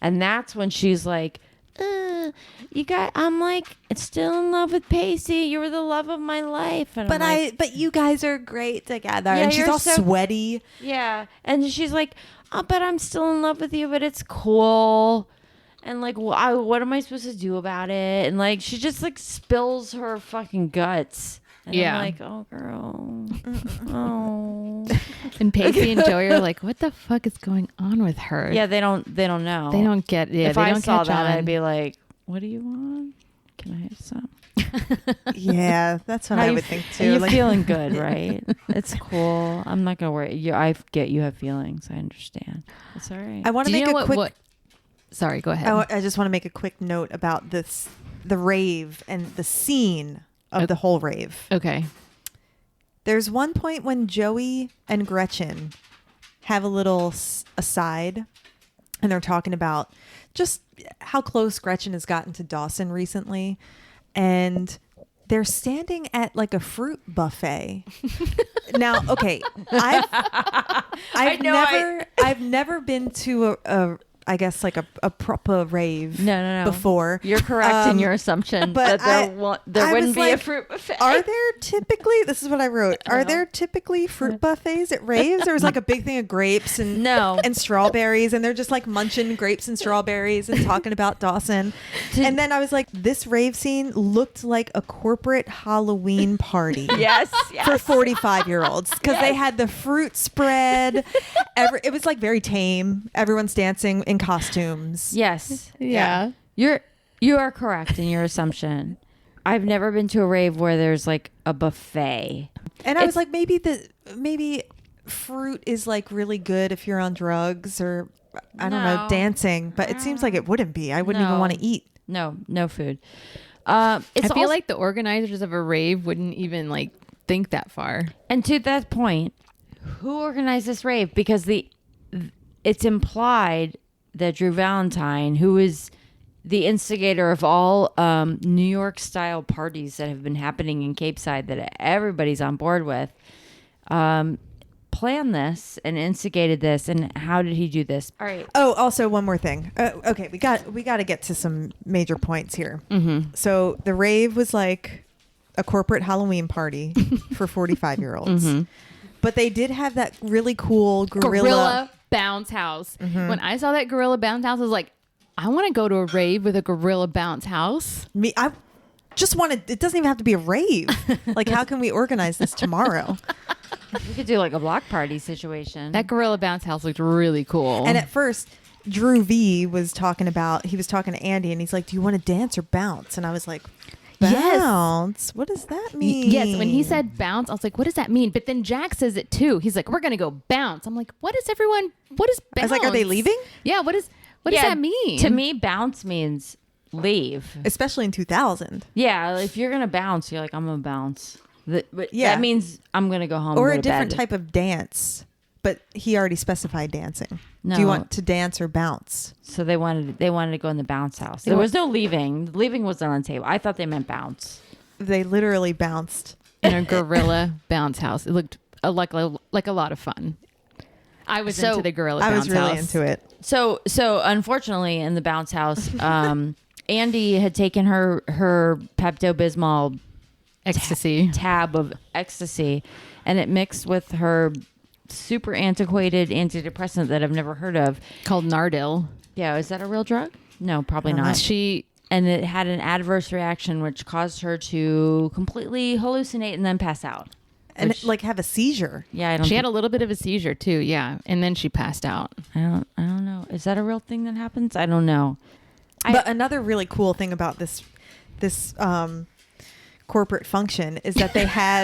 And that's when she's like, I'm like still in love with Pacey. You were the love of my life. And But you guys are great together. Yeah, and she's you're all so sweaty. Yeah. And she's like, "Oh, but I'm still in love with you, but it's cool." And like, what am I supposed to do about it? And like, she just like spills her fucking guts. And Yeah. I'm like, "Oh, girl." Oh. And Pacey and Joey are like, "What the fuck is going on with her?" Yeah, they don't know. They don't get. Yeah, if they I don't saw catch that, on. I'd be like, "What do you want? Can I have some?" Yeah, that's what I would think too. You're Like, feeling good, right? It's cool. I'm not gonna worry. I get you have feelings. I understand. It's all right. I want to Do you make know a quick. what? Sorry, go ahead. I just want to make a quick note about the rave and the scene of the whole rave. Okay. There's one point when Joey and Gretchen have a little aside, and they're talking about just how close Gretchen has gotten to Dawson recently, and they're standing at like a fruit buffet. Now, okay, I've never been to a I guess like a proper rave no. before. You're correct in your assumption, but there I wouldn't was be a like, fruit buffet. Are there typically, this is what I wrote, are there typically fruit buffets at raves? There was like a big thing of grapes and strawberries, and they're just like munching grapes and strawberries and talking about Dawson. And then I was like, this rave scene looked like a corporate Halloween party. Yes. For 45-year-olds, because they had the fruit spread. It was like very tame. Everyone's dancing in costumes. Yes. Yeah. You are correct in your assumption. I've never been to a rave where there's like a buffet. And I was like, maybe fruit is like really good if you're on drugs or I don't know, dancing, but it seems like it wouldn't be. I wouldn't even want to eat. No food. I feel like the organizers of a rave wouldn't even like think that far. And to that point, who organized this rave? Because it's implied that Drew Valentine, who is the instigator of all New York style parties that have been happening in Cape Side that everybody's on board with, planned this and instigated this. And how did he do this? All right. Oh, also one more thing. Okay, we got to get to some major points here. Mm-hmm. So the rave was like a corporate Halloween party for 45-year-olds. Mm-hmm. But they did have that really cool gorilla bounce house. Mm-hmm. When I saw that gorilla bounce house, I was like, I want to go to a rave with a gorilla bounce house. I just wanted, it doesn't even have to be a rave. Like, how can we organize this tomorrow? We could do like a block party situation. That gorilla bounce house looked really cool. And at first, Drew V was talking to Andy, and he's like, "Do you want to dance or bounce?" And I was like, bounce? Yes. What does that mean? Yes, when he said bounce, I was like, what does that mean? But then Jack says it too. He's like, we're going to go bounce. I'm like, what is bounce? I was like, are they leaving? Yeah, what does that mean? To me, bounce means leave. Especially in 2000. Yeah, if you're gonna bounce, you're like, I'm gonna bounce. But Yeah. that means I'm gonna go home Or and a go to different bed. type of dance. But he already specified dancing. No. Do you want to dance or bounce? So they wanted to go in the bounce house. There was no leaving. Leaving wasn't on the table. I thought they meant bounce. They literally bounced. In a gorilla bounce house. It looked like a lot of fun. I was into the gorilla bounce house. I was really into it. So unfortunately, in the bounce house, Andy had taken her Pepto-Bismol Ecstasy. tab of ecstasy, and it mixed with her super antiquated antidepressant that I've never heard of Called Nardil. Yeah, is that a real drug? No, probably not. And it had an adverse reaction which caused her to completely hallucinate and then pass out. And have a seizure. Yeah, she had a little bit of a seizure too, yeah, and then she passed out. I don't know. Is that a real thing that happens? I don't know. But another really cool thing about this corporate function is that they had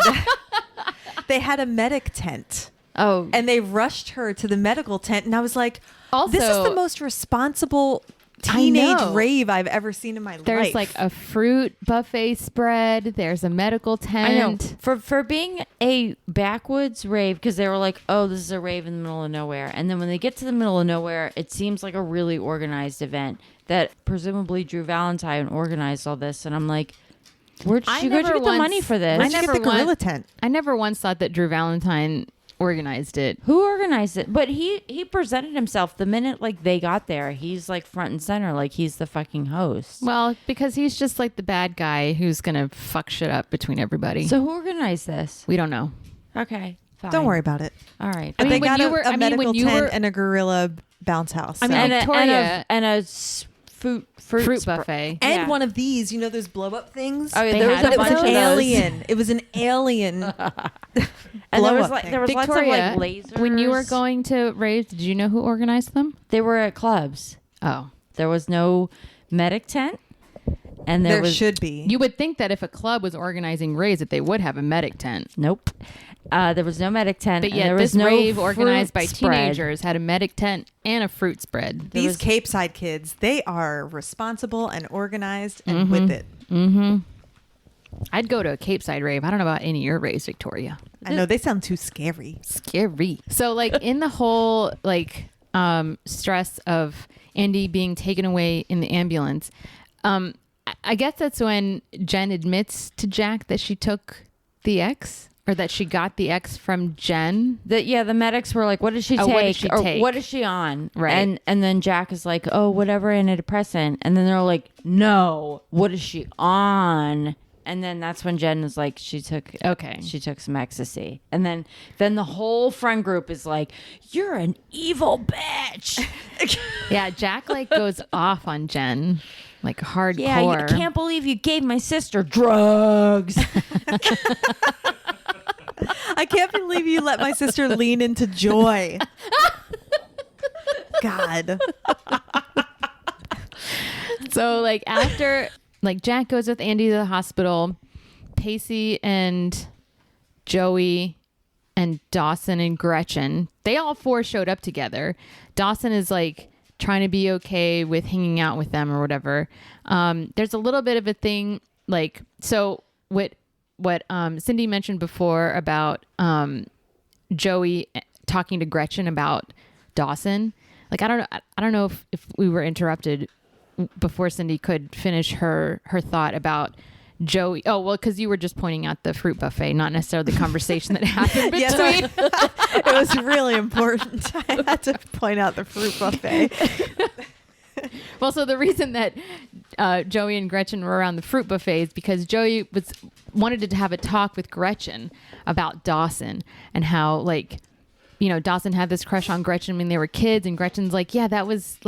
a medic tent. Oh. And they rushed her to the medical tent, and I was like, also, this is the most responsible teenage rave I've ever seen in my life. There's like a fruit buffet spread. There's a medical tent. I know. For being a backwoods rave, because they were like, oh, this is a rave in the middle of nowhere. And then when they get to the middle of nowhere, it seems like a really organized event that presumably Drew Valentine organized all this. And I'm like, where'd you get the money for this? Where'd you get the gorilla tent? I never once thought that Drew Valentine organized it. Who organized it? But he presented himself the minute like they got there. He's like front and center, like he's the fucking host. Well, because he's just like the bad guy who's gonna fuck shit up between everybody. So who organized this? We don't know. Okay, fine. Don't worry about it. All right. But they got a medical tent and a gorilla bounce house. I mean, Victoria and a fruit buffet and one of these, those blow up things. Oh, yeah, there was a bunch of alien. It was an alien. And there was lots of Victoria, lasers. When you were going to raves, did you know who organized them? They were at clubs. Oh, there was no medic tent, and there should be. You would think that if a club was organizing raves, that they would have a medic tent. Nope. There was no medic tent. But yet, there was this no rave organized by spread. Teenagers had a medic tent and a fruit spread. These Cape Side kids, they are responsible and organized and with it. Mm-hmm. I'd go to a Cape Side rave. I don't know about any of your raves, Victoria. I know, they sound too scary. Scary. So, in the whole, stress of Andy being taken away in the ambulance, I guess that's when Jen admits to Jack that she took the X. Or that she got the X from Jen. The medics were like, what did she take? What did she take? What is she on? Right. And then Jack is like, oh, whatever antidepressant. And then they're like, no, what is she on? And then that's when Jen is like, she took some ecstasy. And then the whole friend group is like, you're an evil bitch. Yeah, Jack goes off on Jen. Hardcore. Yeah, I can't believe you gave my sister drugs. I can't believe you let my sister lean into joy. God. So after Jack goes with Andy to the hospital, Pacey and Joey and Dawson and Gretchen, they all four showed up together. Dawson is trying to be okay with hanging out with them or whatever. There's a little bit of a thing so what Cindy mentioned before about Joey talking to Gretchen about Dawson. I don't know if we were interrupted before Cindy could finish her thought about Joey. Oh, well, because you were just pointing out the fruit buffet, not necessarily the conversation that happened between. Yes, it was really important. I had to point out the fruit buffet. Well, so the reason that Joey and Gretchen were around the fruit buffet is because Joey wanted to have a talk with Gretchen about Dawson and how Dawson had this crush on Gretchen when they were kids, and Gretchen's like, yeah, that was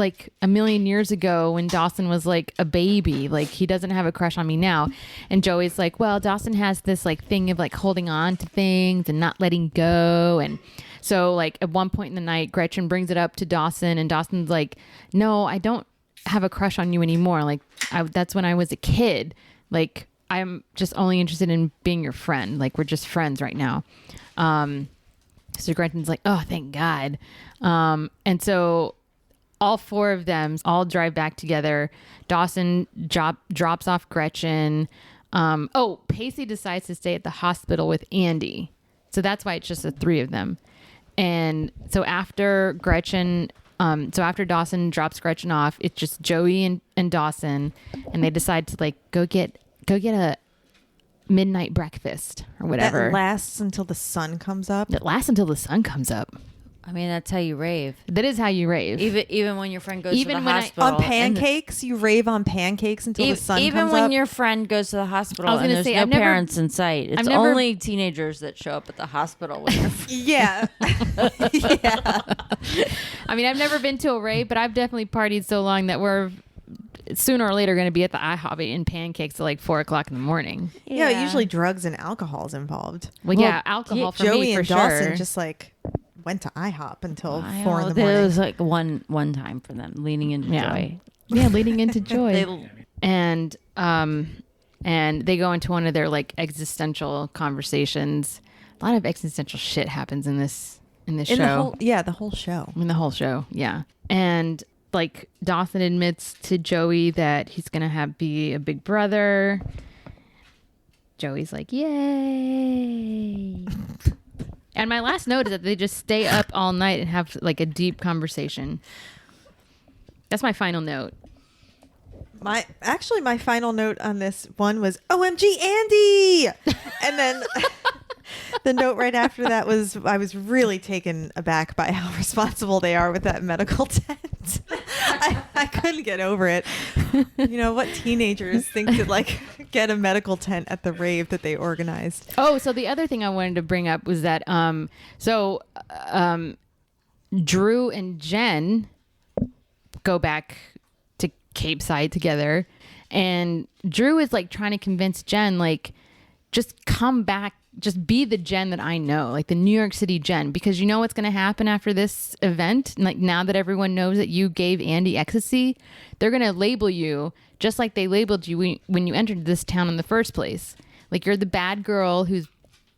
a million years ago when Dawson was a baby. He doesn't have a crush on me now. And Joey's like, well, Dawson has this thing of holding on to things and not letting go. And so at one point in the night, Gretchen brings it up to Dawson, and Dawson's like, no, I don't have a crush on you anymore. That's when I was a kid. I'm just only interested in being your friend. We're just friends right now. So Gretchen's like, oh, thank God. And so all four of them all drive back together. Dawson drops off Gretchen. Pacey decides to stay at the hospital with Andy. So that's why it's just the three of them. And so after Dawson drops Gretchen off, it's just Joey and Dawson, and they decide to like go get a midnight breakfast or whatever. That lasts until the sun comes up. I mean, that's how you rave. That is how you rave. Even when your friend goes to the hospital. On pancakes, you rave on pancakes until the sun comes up. Even when your friend goes to the hospital and there's no parents in sight. It's only teenagers that show up at the hospital when you're Yeah. Yeah. I mean, I've never been to a rave, but I've definitely partied so long that we're sooner or later going to be at the IHOP eating pancakes at like 4:00 in the morning. Yeah, usually drugs and alcohol is involved. Well, yeah, alcohol for Joey me for and sure. Dawson just like went to IHOP until 4 in the morning. It was like one time for them, leaning into joy. Yeah, leading into joy. And they go into one of their like existential conversations. A lot of existential shit happens in this show. The whole show. In the whole show, yeah. And like Dawson admits to Joey that he's gonna be a big brother. Joey's like, yay. And my last note is that they just stay up all night and have like a deep conversation. That's my final note. My final note on this one was OMG Andy. And then the note right after that was I was really taken aback by how responsible they are with that medical tent. I couldn't get over it. You know, what teenagers think to like get a medical tent at the rave that they organized? Oh, so the other thing I wanted to bring up was that Drew and Jen go back to Cape Side together, and Drew is like trying to convince Jen like just come back, just be the Jen that I know, like the New York City Jen, because you know what's going to happen after this event. Like now that everyone knows that you gave Andy ecstasy, they're going to label you just like they labeled you when you entered this town in the first place. Like you're the bad girl who's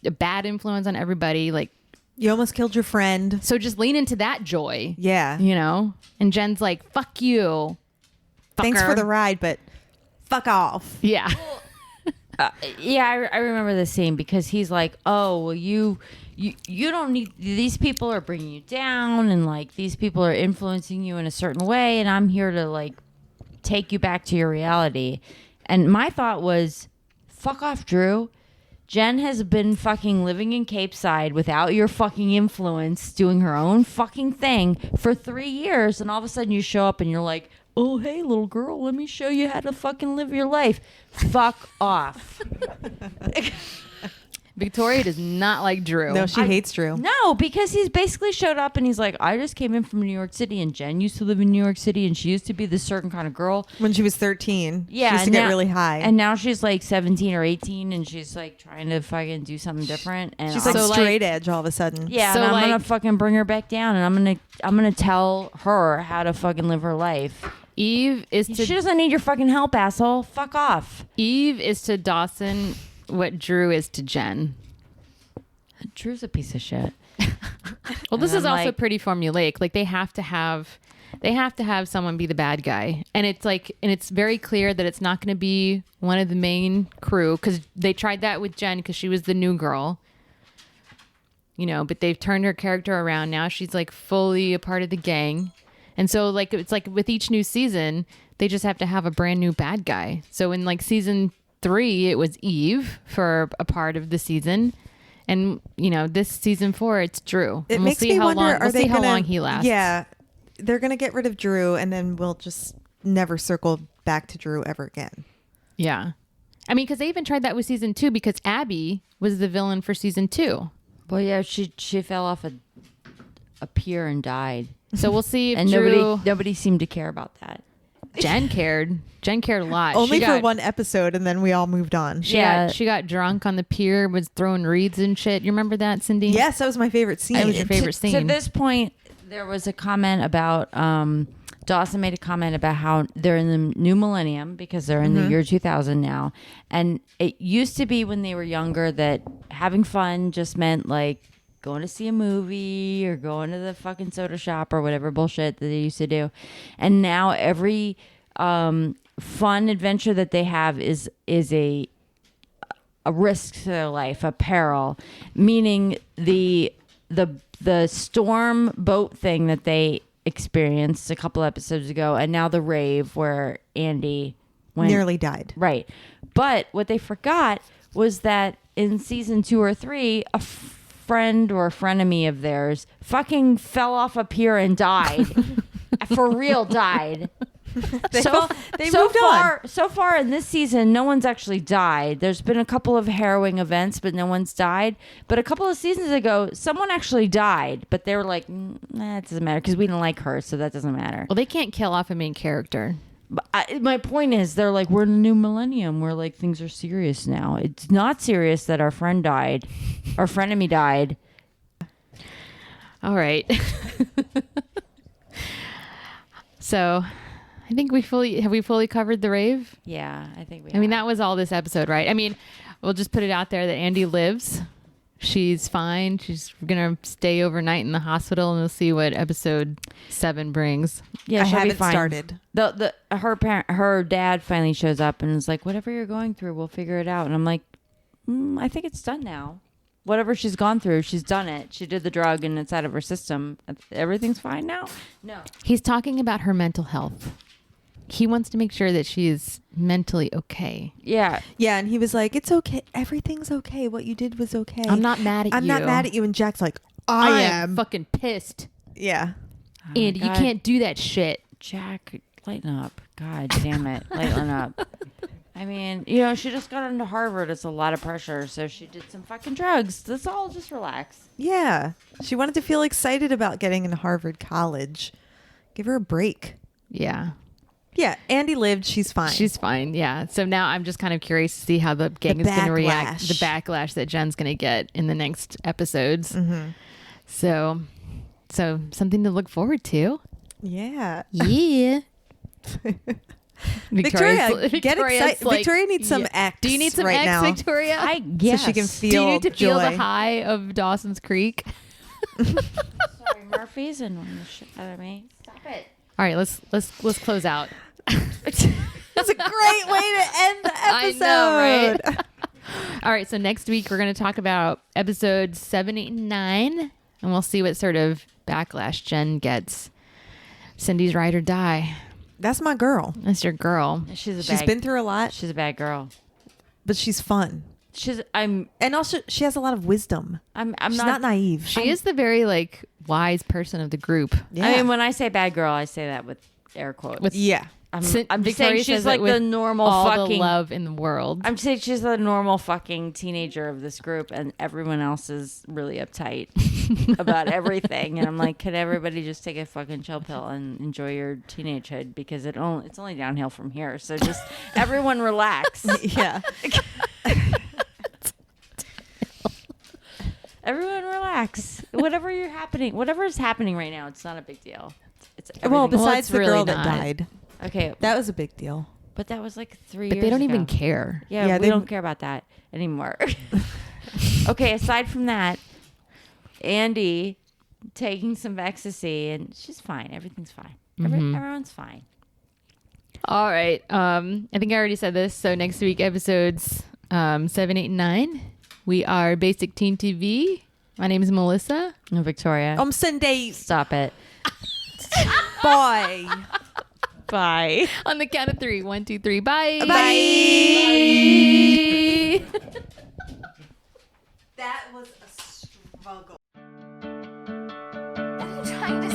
a bad influence on everybody. Like you almost killed your friend. So just lean into that joy. Yeah. You know? And Jen's like, fuck you. Thanks for the ride, but fuck off. Yeah. I remember the scene because he's like, oh, well, you don't need, these people are bringing you down and like these people are influencing you in a certain way, and I'm here to like take you back to your reality. And my thought was, fuck off, Drew. Jen has been fucking living in Cape Side without your fucking influence, doing her own fucking thing for 3 years, and all of a sudden you show up and you're like, oh, hey, little girl, let me show you how to fucking live your life. Fuck off. Victoria does not like Drew. No, she hates Drew. No, because he's basically showed up and he's like, I just came in from New York City, and Jen used to live in New York City, and she used to be this certain kind of girl. When she was 13. Yeah. She used to get really high. And now she's like 17 or 18, and she's like trying to fucking do something different. And she's like straight edge all of a sudden. Yeah, so and I'm like, gonna fucking bring her back down, and I'm gonna tell her how to fucking live her life. Eve is to... She doesn't need your fucking help, asshole. Fuck off. Eve is to Dawson what Drew is to Jen. Drew's a piece of shit. Well, this is also pretty formulaic. Like they have to have someone be the bad guy, and it's very clear that it's not going to be one of the main crew, because they tried that with Jen because she was the new girl, you know. But they've turned her character around. Now she's like fully a part of the gang, and so like it's like with each new season, they just have to have a brand new bad guy. So in like season 3, it was Eve for a part of the season. And you know, this season 4, it's Drew. It makes me wonder, we'll see how long he lasts. Yeah, they're gonna get rid of Drew, and then we'll just never circle back to Drew ever again. Yeah, I mean, because they even tried that with season 2, because Abby was the villain for season 2. Well, yeah, she fell off a pier and died. So we'll see if and Drew... nobody seemed to care about that. Jen cared. Jen cared a lot. Only for one episode, and then we all moved on. She got drunk on the pier, was throwing reeds and shit. You remember that, Cindy? Yes, that was my favorite scene. That was your favorite scene. To this point, there was a comment about Dawson made a comment about how they're in the new millennium because they're in the year 2000 now, and it used to be when they were younger that having fun just meant like going to see a movie or going to the fucking soda shop or whatever bullshit that they used to do. And now every fun adventure that they have is a risk to their life, a peril, meaning the storm boat thing that they experienced a couple episodes ago, and now the rave where Andy nearly died. Right. But what they forgot was that in season 2 or 3, a friend or a frenemy of theirs fucking fell off a pier and died. For real, died. They moved on. So far in this season, no one's actually died. There's been a couple of harrowing events, but no one's died. But a couple of seasons ago, someone actually died, but they were like, nah, it doesn't matter because we didn't like her, so that doesn't matter. Well, they can't kill off a main character. But my point is, they're like, we're in a new millennium where like things are serious now. It's not serious that our friend died, our frenemy died. All right. So I think we fully covered the rave. Yeah, I think we I mean, that was all this episode, right? I mean, we'll just put it out there that Andy lives. She's fine. She's going to stay overnight in the hospital, and we'll see what episode 7 brings. Yeah, I she'll be haven't fine. started. Her dad finally shows up and is like, whatever you're going through, we'll figure it out. And I'm like, I think it's done now. Whatever she's gone through, she's done it. She did the drug and it's out of her system. Everything's fine now? No. He's talking about her mental health. He wants to make sure that she is mentally okay. Yeah. Yeah, and he was like, it's okay. Everything's okay. What you did was okay. I'm not mad at you. I'm not mad at you. And Jack's like, I am. fucking pissed. Yeah. Oh Andy, you can't do that shit. Jack, lighten up. God damn it. Lighten up. I mean, you know, she just got into Harvard. It's a lot of pressure. So she did some fucking drugs. Let's all just relax. Yeah. She wanted to feel excited about getting into Harvard College. Give her a break. Yeah. Yeah. Andy lived. She's fine. She's fine. Yeah. So now I'm just kind of curious to see how the gang is going to react. The backlash that Jen's going to get in the next episodes. Mm-hmm. So something to look forward to. Yeah. Yeah. Victoria, get Victoria's excited. like, Victoria needs some X. Do you need some right X, now? Victoria? I guess. So she can feel Do you need to feel joy. the high of Dawson's Creek? Sorry, Murphy's annoying the shit out of me. Stop it. All right, let's close out. That's a great way to end the episode. I know, right? All right, so next week we're going to talk about episodes 7, 8, and 9, and we'll see what sort of backlash Jen gets. Cindy's ride or die. That's my girl. That's your girl. She's been through a lot, She's a bad girl. but she's fun. And also she has a lot of wisdom. She's not naive. She is the very like wise person of the group. Yeah. I mean, when I say bad girl, I say that with air quotes. Yeah. I'm Victoria saying says she's it like with the normal all fucking the love in the world. I'm saying she's the normal fucking teenager of this group, and everyone else is really uptight about everything. And I'm like, can everybody just take a fucking chill pill and enjoy your teenagehood, because it's only downhill from here. So just everyone relax. Yeah. Everyone relax. Whatever is happening right now, it's not a big deal. It's Well, everything- besides it's the really girl not. that died. okay, That was a big deal. but that was like 3 but years they don't even ago. care. Yeah, Yeah, we don't care about that anymore. Okay, aside from that, Andy taking some ecstasy, and she's fine. Everything's fine. Everyone's fine. All right. I think I already said this. So next week, episodes 7, 8, and 9. We are Basic Teen TV. My name is Melissa. No, Victoria. Sunday. Stop it. Bye. Bye. On the count of 3. 1, 2, 3. Bye. Bye. Bye. That was a struggle. What are you trying to